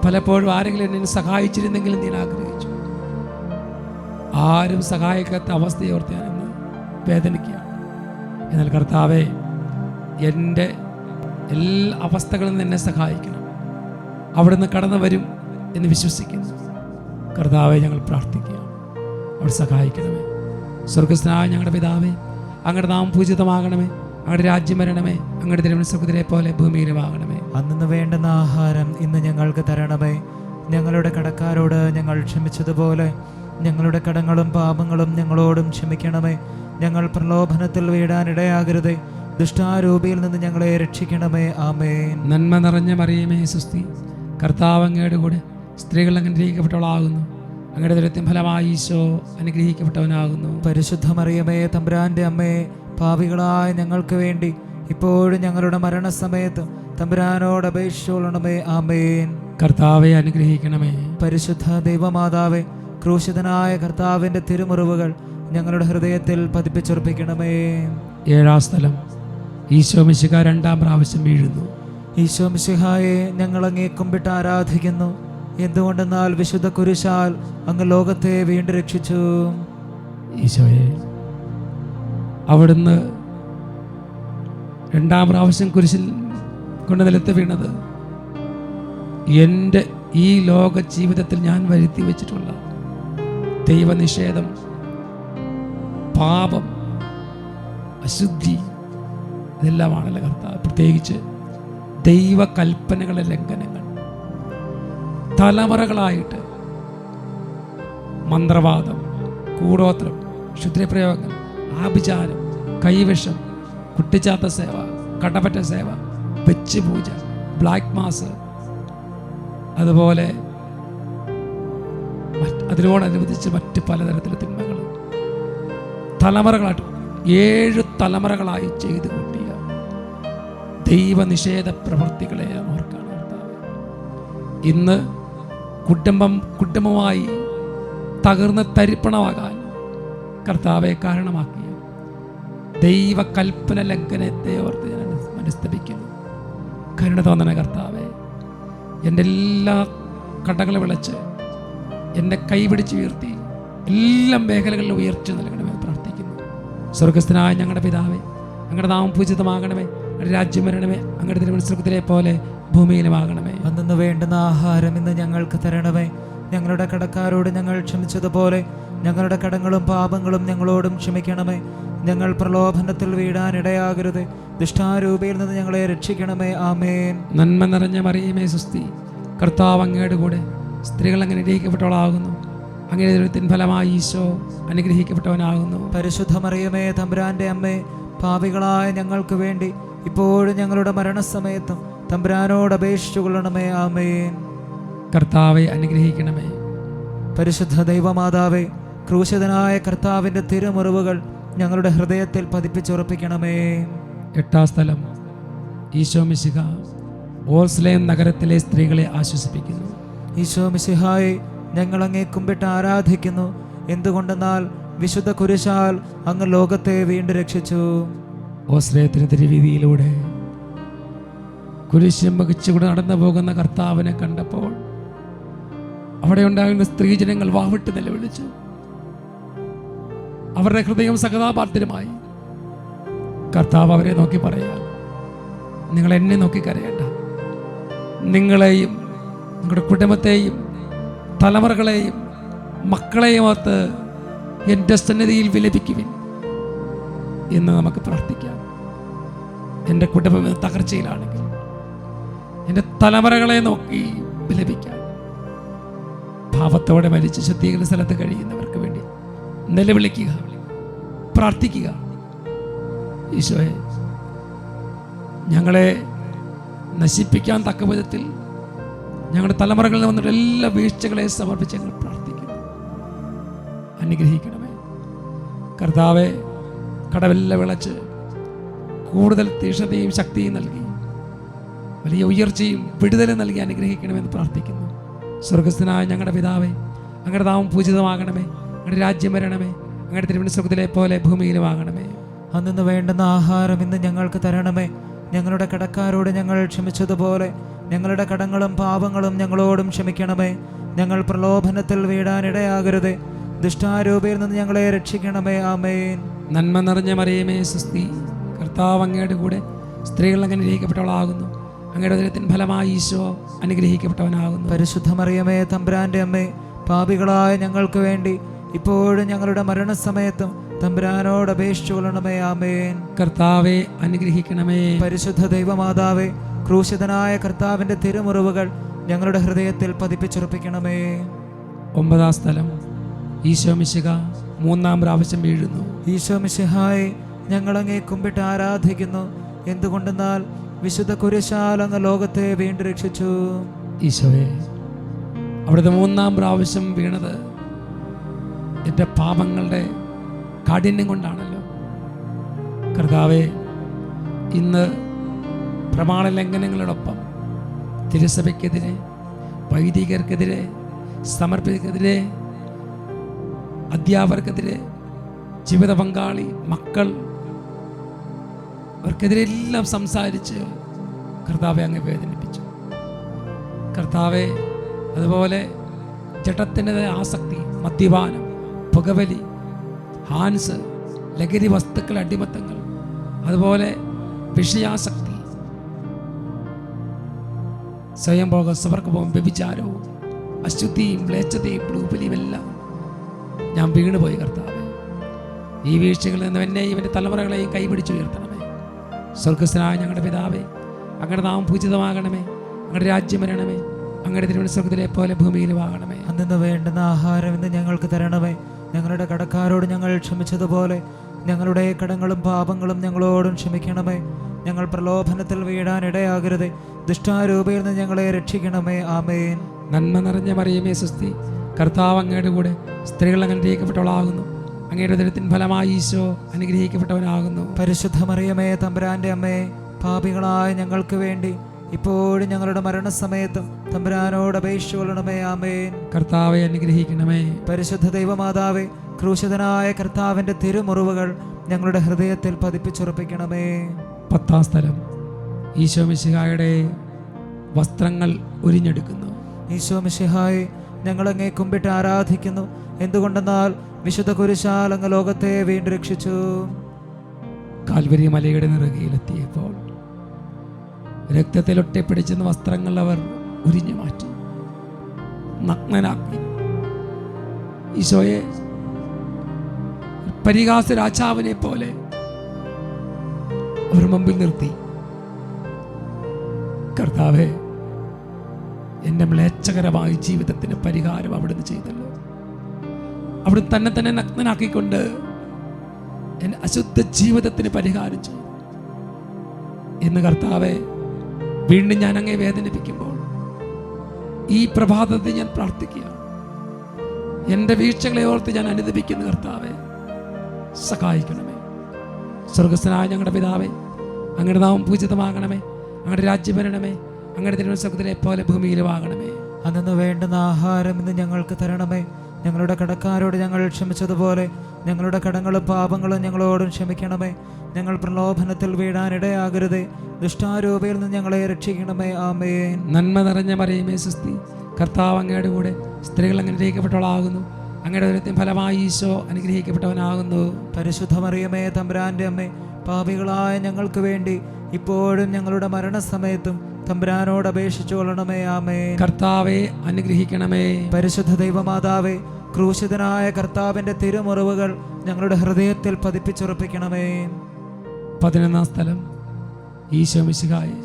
പലപ്പോഴും ആരെങ്കിലും എന്നെ സഹായിച്ചിരുന്നെങ്കിലും ഞാൻ ആഗ്രഹിച്ചു. ആരും സഹായിക്കാത്ത അവസ്ഥയോർത്ത് ഞാനിന്ന് വേദനിക്കുകയാണ്. എന്നാൽ കർത്താവേ, എൻ്റെ എല്ലാ അവസ്ഥകളിൽ നിന്ന് എന്നെ സഹായിക്കണം. അവിടുന്ന് കടന്നു വരും എന്ന് വിശ്വസിക്കുന്നു. കർത്താവെ, ഞങ്ങൾ പ്രാർത്ഥിക്കുക, അവിടെ സഹായിക്കണമേ. സ്വർഗസ്ഥനായ ഞങ്ങളുടെ പിതാവേ, അങ്ങയുടെ നാമം പൂജിതമാകണമേ, അങ്ങയുടെ രാജ്യം വരണമേ, അങ്ങയുടെ തിരുമനസ്സുരത്തിലെ പോലെ ഭൂമിയിലുമാകണമേ. അന്നു വേണ്ടുന്ന ആഹാരം ഇന്ന് ഞങ്ങൾക്ക് തരണമേ. ഞങ്ങളുടെ കടക്കാരോട് ഞങ്ങൾ ക്ഷമിച്ചതുപോലെ ഞങ്ങളുടെ കടങ്ങളും പാപങ്ങളും ഞങ്ങളോടും ക്ഷമിക്കണമേ. ഞങ്ങൾ പ്രലോഭനത്തിൽ വീഴാനിടയാകരുതേ, ദുഷ്ടാരൂപിയിൽ നിന്ന് ഞങ്ങളെ രക്ഷിക്കണമേ. ആമേൻ. നന്മ നിറഞ്ഞ മറിയമേ സ്വസ്തി, കർത്താവ് അങ്ങയുടെ കൂടെ സ്ത്രീകൾ അനുഗ്രഹിക്കപ്പെട്ടവളാകുന്നു, അങ്ങയുടെ ദൈവത്തിൻ ഫലമായി ഈശോ അനുഗ്രഹിക്കപ്പെട്ടവനാകുന്നു. പരിശുദ്ധ മറിയമേ തമ്പുരാന്റെ അമ്മേ, പാപികളായ ഞങ്ങൾക്ക് വേണ്ടി ഇപ്പോഴും ഞങ്ങളുടെ മരണസമയത്ത് തമ്പുരാനോട് അപേക്ഷിച്ചുകൊള്ളണമേ. ആമേൻ. കർത്താവെ അനുഗ്രഹിക്കണമേ. പരിശുദ്ധ ദൈവമാതാവേ, ക്രൂശിതനായ കർത്താവിന്റെ തിരുമുറിവുകൾ ഞങ്ങളുടെ ഹൃദയത്തിൽ പതിപ്പിച്ചുറപ്പിക്കണമേ. 7-ാം സ്ഥലം ഈശോ മിശിഹ 2-ാം പ്രാവശ്യം വീഴുന്നു. ഈശോ മിശിഹായെ, ഞങ്ങൾ അങ്ങേ കുമ്പിട്ട് ആരാധിക്കുന്നു. എന്തുകൊണ്ടെന്നാൽ വിശുദ്ധ കുരിശാൽ അങ്ങ് ലോകത്തെ വീണ്ടും രക്ഷിച്ചു. ഈശോയെ, അവിടുന്ന് 2-ാം പ്രാവശ്യം കുരിശിൽ കൊണ്ട് നിലത്ത് വീണത് എൻ്റെ ഈ ലോക ജീവിതത്തിൽ ഞാൻ വരുത്തി വെച്ചിട്ടുള്ള ദൈവനിഷേധം, പാപം, അശുദ്ധി, ഇതെല്ലാമാണല്ലോ കർത്താവ്. പ്രത്യേകിച്ച് ദൈവകൽപ്പനകളുടെ ലംഘനങ്ങൾ തലമുറകളായിട്ട് മന്ത്രവാദം, കൂടോത്രം, ക്ഷുദ്രപ്രയോഗങ്ങൾ, ആഭിചാരം, കൈവിഷം, കുട്ടിച്ചാത്ത സേവ, കടപ്പറ്റ സേവ, വെച്ച് പൂജ, ബ്ലാക്ക് മാസ്, അതുപോലെ അതിനോടനുബന്ധിച്ച് മറ്റ് പലതരത്തിലുള്ള തിന്മകൾ തലമുറകളായിട്ട് 7 തലമുറകളായി ചെയ്തു കൂട്ടിയ ദൈവനിഷേധ പ്രവൃത്തികളെ ഓർക്കാണ് കർത്താവ്. ഇന്ന് കുടുംബമായി തകർന്ന് തരിപ്പണമാകാൻ കർത്താവെ കാരണമാക്കിയ ദൈവകൽപ്പന ലംഘനത്തെ ഓർത്ത് ഞാൻ മനസ്തപിക്കുന്നു. കരുണ തോന്നണ കർത്താവെ, എൻ്റെ എല്ലാ കടകളെ വിളച്ച് എന്നെ കൈപിടിച്ച് ഉയർത്തി എല്ലാ മേഖലകളിലും ഉയർച്ച നൽകണമെന്ന് പ്രാർത്ഥിക്കുന്നു. സ്വർഗസ്ഥനായ ഞങ്ങളുടെ പിതാവേ, അങ്ങയുടെ നാമം പൂജിതമാകണമേ, അങ്ങയുടെ രാജ്യം വരണമേ, അങ്ങയുടെ തിരുമനസ്സുരത്തിലെ പോലെ ഭൂമിയിലുമാകണമേ. അന്നു വേണ്ടുന്ന ആഹാരം ഇന്ന് ഞങ്ങൾക്ക് തരണമേ. ഞങ്ങളുടെ കടക്കാരോട് ഞങ്ങൾ ക്ഷമിച്ചതുപോലെ ഞങ്ങളുടെ കടങ്ങളും പാപങ്ങളും ഞങ്ങളോടും ക്ഷമിക്കണമേ. ഞങ്ങൾ പ്രലോഭനത്തിൽ വീഴാനിടയാകരുത്, ദുഷ്ടാരൂപിയിൽ നിന്ന് ഞങ്ങളെ രക്ഷിക്കണമേ. ആമേൻ. നന്മ നിറഞ്ഞ മറിയമേ സുസ്തി, കർത്താവ് അങ്ങയുടെ കൂടെ, സ്ത്രീകൾ അങ്ങനെ അനുഗ്രഹിക്കപ്പെട്ടവളാകുന്നു, അങ്ങയുടെ ഫലമായി ഈശോ അനുഗ്രഹിക്കപ്പെട്ടവനാകുന്നു. പരിശുദ്ധ മറിയമേ, തമ്പുരാന്റെ അമ്മേ, പാപികളായ ഞങ്ങൾക്ക് വേണ്ടി ഇപ്പോഴും ഞങ്ങളുടെ മരണസമയത്തും തമ്പുരാനോട് അപേക്ഷിച്ചു കൊള്ളണമേ. ആമേൻ. കർത്താവെ അനുഗ്രഹിക്കണമേ. പരിശുദ്ധ ദൈവമാതാവേ, ക്രൂശിതനായ കർത്താവിന്റെ തിരുമുറിവുകൾ ഞങ്ങളുടെ ഹൃദയത്തിൽ പതിപ്പിച്ചുറപ്പിക്കണമേ. 8ാം സ്ഥലം, ഈശോ മിശിഹ ഓർസ്ലേം നഗരത്തിലെ സ്ത്രീകളെ ആശ്വസിപ്പിക്കുന്നു. ഈശോ മിശിഹായെ, ഞങ്ങൾ അങ്ങേ കുമ്പിട്ട് ആരാധിക്കുന്നു. എന്തുകൊണ്ടെന്നാൽ വിശുദ്ധ കുരിശാൽ അങ്ങ് ലോകത്തെ വീണ്ടും രക്ഷിച്ചു. ഓർസ്ലേത്തിന് തിരുവീതിയിലൂടെ കുരിശും വഹിച്ചുകൂടെ നടന്നു പോകുന്ന കർത്താവിനെ കണ്ടപ്പോൾ അവിടെ ഉണ്ടാകുന്ന സ്ത്രീജനങ്ങൾ വാവിട്ട് നിലവിളിച്ചു. അവരുടെ ഹൃദയം സകതാപാർത്തിരമായി. കർത്താവ് അവരെ നോക്കി പറയാ, നിങ്ങൾ എന്നെ നോക്കി കരയേണ്ട, നിങ്ങളെയും നിങ്ങളുടെ കുടുംബത്തെയും തലമുറകളെയും മക്കളെയും ഓർത്ത് എൻ്റെ സന്നിധിയിൽ വിലപിക്കുവിൻ എന്ന് നമുക്ക് പ്രാർത്ഥിക്കാം. എൻ്റെ കുടുംബം തകർച്ചയിലാണെങ്കിൽ എൻ്റെ തലമുറകളെ നോക്കി വിലപിക്കാം. ഭാവത്തോടെ മരിച്ച് ശുദ്ധീകരണ സ്ഥലത്ത് കഴിയുന്നവർക്ക് വേണ്ടി നിലവിളിക്കുക, പ്രാർത്ഥിക്കുക. ഈശോയെ, ഞങ്ങളെ നശിപ്പിക്കാൻ തക്ക വിധത്തിൽ ഞങ്ങളുടെ തലമുറകളിൽ വന്നിട്ട് എല്ലാ വീഴ്ചകളെ സമർപ്പിച്ച് ഞങ്ങൾ പ്രാർത്ഥിക്കുന്നു. അനുഗ്രഹിക്കണമേ കർത്താവെ. കടവെല്ലാം വിളച്ച് കൂടുതൽ തീക്ഷ്ണതയും ശക്തിയും നൽകി വലിയ ഉയർച്ചയും വിടുതലും നൽകി അനുഗ്രഹിക്കണമെന്ന് പ്രാർത്ഥിക്കുന്നു. സ്വർഗസ്ഥനായ ഞങ്ങളുടെ പിതാവേ, അങ്ങയുടെ നാമം പൂജിതമാകണമേ, അങ്ങയുടെ രാജ്യം വരണമേ, അങ്ങയുടെ തിരുമനസ്സുരത്തിലെ പോലെ ഭൂമിയിലുമാകണമേ. അന്നു വേണ്ടുന്ന ആഹാരം ഇന്ന് ഞങ്ങൾക്ക് തരണമേ. ഞങ്ങളുടെ കടക്കാരോട് ഞങ്ങൾ ക്ഷമിച്ചതുപോലെ ഞങ്ങളുടെ കടങ്ങളും പാപങ്ങളും ഞങ്ങളോടും ക്ഷമിക്കണമേ. ഞങ്ങൾ പ്രലോഭനത്തിൽ വീഴാനിടയാകരുത്, ദുഷ്ടാരൂപിയിൽ നിന്ന് ഞങ്ങളെ രക്ഷിക്കണമേ. ആമേൻ. നന്മ നിറഞ്ഞ മറിയമേ സുസ്തി, കർത്താവ് അങ്ങയുടെ കൂടെ, സ്ത്രീകൾ അങ്ങ് അനുഗ്രഹിക്കപ്പെട്ടവളാകുന്നു, അങ്ങയുടെ ഉദരത്തിൻ ഫലമായി ഈശോ അനുഗ്രഹിക്കപ്പെട്ടവനാകുന്നു. പരിശുദ്ധ മറിയമേ, തമ്പുരാന്റെ അമ്മേ, പാപികളായ ഞങ്ങൾക്ക് വേണ്ടി ഇപ്പോഴും ഞങ്ങളുടെ മരണസമയത്തും തമ്പുരാനോട് അപേക്ഷിച്ചു കൊള്ളണമേ. ആമേൻ. കർത്താവെ അനുഗ്രഹിക്കണമേ. പരിശുദ്ധ ദൈവമാതാവേ, ക്രൂശിതനായ കർത്താവിന്റെ തിരുമുറിവുകൾ ഞങ്ങളുടെ ഹൃദയത്തിൽ പതിപ്പിച്ചുറപ്പിക്കണമേ. 9ാം സ്ഥലം, ഈശോ മിശിഹ 3ാം പ്രാവശ്യം വീഴുന്നു. ഈശോ മിശിഹായെ, ഞങ്ങൾ അങ്ങേ കുമ്പിട്ട് ആരാധിക്കുന്നു. എന്തുകൊണ്ടെന്നാൽ വിശുദ്ധ കുരിശാൽ അങ്ങ് ലോകത്തെ വീണ്ടും രക്ഷിച്ചു. ഈശോയെ, അവിടുത്തെ 3ാം പ്രാവശ്യം വീണത് എൻ്റെ പാപങ്ങളുടെ കാഠിന്യം കൊണ്ടാണല്ലോ. കർത്താവെ, ഇന്ന് പ്രമാണ ലംഘനങ്ങളോടൊപ്പം തിരുസഭയ്ക്കെതിരെ, വൈദികർക്കെതിരെ, സമർപ്പിതർക്കെതിരെ, അധ്യാപകർക്കെതിരെ, ജീവിത പങ്കാളി, മക്കൾ, അവർക്കെതിരെ എല്ലാം സംസാരിച്ച് കർത്താവെ അങ്ങ് വേദനിപ്പിച്ചു. കർത്താവെ, അതുപോലെ ജഡത്തിൻ്റെ ആസക്തി, മദ്യപാനം, പുകവലി, ഹാൻസ്, ലഹരി വസ്തുക്കൾ, അടിമത്തങ്ങൾ, അതുപോലെ വിഷയാസക്തി, സ്വയംഭോഗം, സ്വവർഗവും, വ്യഭിചാരവും, അശുദ്ധിയും, മ്ലേച്ഛതയും, ബ്ലൂബലിയും എല്ലാം ഞാൻ വീണുപോയി. കർത്താവെ, ഈ വീഴ്ചകളിൽ നിന്ന് എന്നെയും എൻ്റെ തലമുറകളെയും കൈപിടിച്ചുയർത്തണമേ. സ്വർഗസ്ഥനായ ഞങ്ങളുടെ പിതാവേ, അങ്ങയുടെ നാമം പൂജിതമാകണമേ, അങ്ങയുടെ രാജ്യം വരണമേ, അങ്ങയുടെ തിരുമനസ് സ്വർഗത്തിലെ പോലെ ഭൂമിയിലും ആകണമേ. അന്നു വേണ്ടുന്ന ആഹാരം ഇന്ന് ഞങ്ങൾക്ക് തരണമേ. ഞങ്ങളുടെ കടക്കാരോട് ഞങ്ങൾ ക്ഷമിച്ചതുപോലെ ഞങ്ങളുടെ കടങ്ങളും പാപങ്ങളും ഞങ്ങളോടും ക്ഷമിക്കണമേ. ഞങ്ങൾ പ്രലോഭനത്തിൽ വീഴാൻ ഇടയാകരുതേ, ദുഷ്ടാരൂപയിൽ നിന്ന് ഞങ്ങളെ രക്ഷിക്കണമേ. ആമേൻ. നന്മ നിറഞ്ഞ മറിയമേ സ്വസ്തി, കർത്താവ് അങ്ങയുടെ കൂടെ സ്ത്രീകൾ അനുഗ്രഹിക്കപ്പെട്ടവളാകുന്നു. അങ്ങയുടെ ഉദരത്തിൻ ഫലമായി ഈശോ അനുഗ്രഹിക്കപ്പെട്ടവനാകുന്നു. പരിശുദ്ധ മറിയമേ, തമ്പുരാന്റെ അമ്മേ, പാപികളായ ഞങ്ങൾക്ക് വേണ്ടി ഇപ്പോഴും ഞങ്ങളുടെ മരണസമയത്തും തമ്പുരാനോട് അപേക്ഷിച്ചുകൊള്ളണമേ. ആമേൻ. കർത്താവെ അനുഗ്രഹിക്കണമേ. പരിശുദ്ധ ദൈവമാതാവേ, ക്രൂശിതനായ കർത്താവിന്റെ തിരുമുറിവുകൾ ഞങ്ങളുടെ ഹൃദയത്തിൽ പതിപ്പിച്ചുറപ്പിക്കണമേ. 10-ാം സ്ഥലം, ഈശോ മിശിഹായുടെ വസ്ത്രങ്ങൾ ഉരിഞ്ഞെടുക്കുന്നു. ഈശോ മിശിഹായെ, ഞങ്ങൾ അങ്ങേ കുമ്പിട്ട് ആരാധിക്കുന്നു. എന്തുകൊണ്ടെന്നാൽ വിശുദ്ധ കുരിശാൽ അങ്ങ് ലോകത്തെ വീണ്ടും രക്ഷിച്ചു. കാൽവരി മലയുടെ നെറുകയിലെത്തിയപ്പോൾ രക്തത്തിൽ ഒട്ടിപ്പിടിച്ചിരുന്ന വസ്ത്രങ്ങൾ അവർ ഉരിഞ്ഞു മാറ്റി, നഗ്നനാക്കി. ഈശോയെ പരിഹാസ രാജാവിനെ പോലെ അവർ മുമ്പിൽ നിർത്തി. കർത്താവേ, എൻ്റെ മ്ലേച്ഛകരമായ ജീവിതത്തിന് പരിഹാരം അവിടുന്ന് ചെയ്തല്ലോ. അവിടുന്ന് തന്നെ നഗ്നനാക്കിക്കൊണ്ട് എൻ്റെ അശുദ്ധ ജീവിതത്തിന് പരിഹാരം ചെയ്തു. ഇന്ന് കർത്താവെ, വീണ്ടും ഞാൻ അങ്ങേ വേദനിപ്പിക്കുമ്പോൾ ഈ പ്രഭാതത്തിൽ ഞാൻ പ്രാർത്ഥിക്കുക, എൻ്റെ വീഴ്ചകളെ ഓർത്ത് ഞാൻ അനുദപിക്കുന്നു. കർത്താവെ, സഹായിക്കണമേ. സ്വർഗസ്ഥനായ ഞങ്ങളുടെ പിതാവേ, അങ്ങയുടെ നാമം പൂജിതമാകണമേ, അങ്ങയുടെ രാജ്യം വരണമേ, അങ്ങയുടെ തിരുമനസ് സ്വർഗ്ഗത്തിലെ പോലെ ഭൂമിയിലും ആകണമേ. അന്നു വേണ്ടുന്ന ആഹാരം ഇന്ന് ഞങ്ങൾക്ക് തരണമേ. ഞങ്ങളുടെ കടക്കാരോട് ഞങ്ങൾ ക്ഷമിച്ചതുപോലെ ഞങ്ങളുടെ കടങ്ങളും പാപങ്ങളും ഞങ്ങളോടും ക്ഷമിക്കണമേ. ഞങ്ങൾ പ്രലോഭനത്തിൽ വീഴാനിടയാകരുതേ, ദുഷ്ടാരൂപയിൽ നിന്ന് ഞങ്ങളെ രക്ഷിക്കണമേ. ആമേൻ. നന്മ നിറഞ്ഞ മറിയമേ സ്വസ്തി, കർത്താവ് അങ്ങയുടെ കൂടെ സ്ത്രീകൾ അനുഗ്രഹിക്കപ്പെട്ടവളാകുന്നു. അങ്ങയുടെ ഉദരത്തിൻ ഫലമായി ഈശോ അനുഗ്രഹിക്കപ്പെട്ടവനാകുന്നു. പരിശുദ്ധ മറിയമേ, തമ്പുരാന്റെ അമ്മേ, പാപികളായ ഞങ്ങൾക്ക് വേണ്ടി ഇപ്പോഴും ഞങ്ങളുടെ മരണസമയത്തും തമ്പുരാനോട് അപേക്ഷിച്ചു കൊള്ളണമേ. ആമേൻ. കർത്താവെ അനുഗ്രഹിക്കണമേ. പരിശുദ്ധ ദൈവമാതാവേ, ക്രൂശിതനായ കർത്താവിന്റെ തിരുമുറിവുകൾ ഞങ്ങളുടെ ഹൃദയത്തിൽ പതിപ്പിച്ചുറപ്പിക്കണമേ. 11-ാം സ്ഥലം, ഈശോ മിശിഹായെ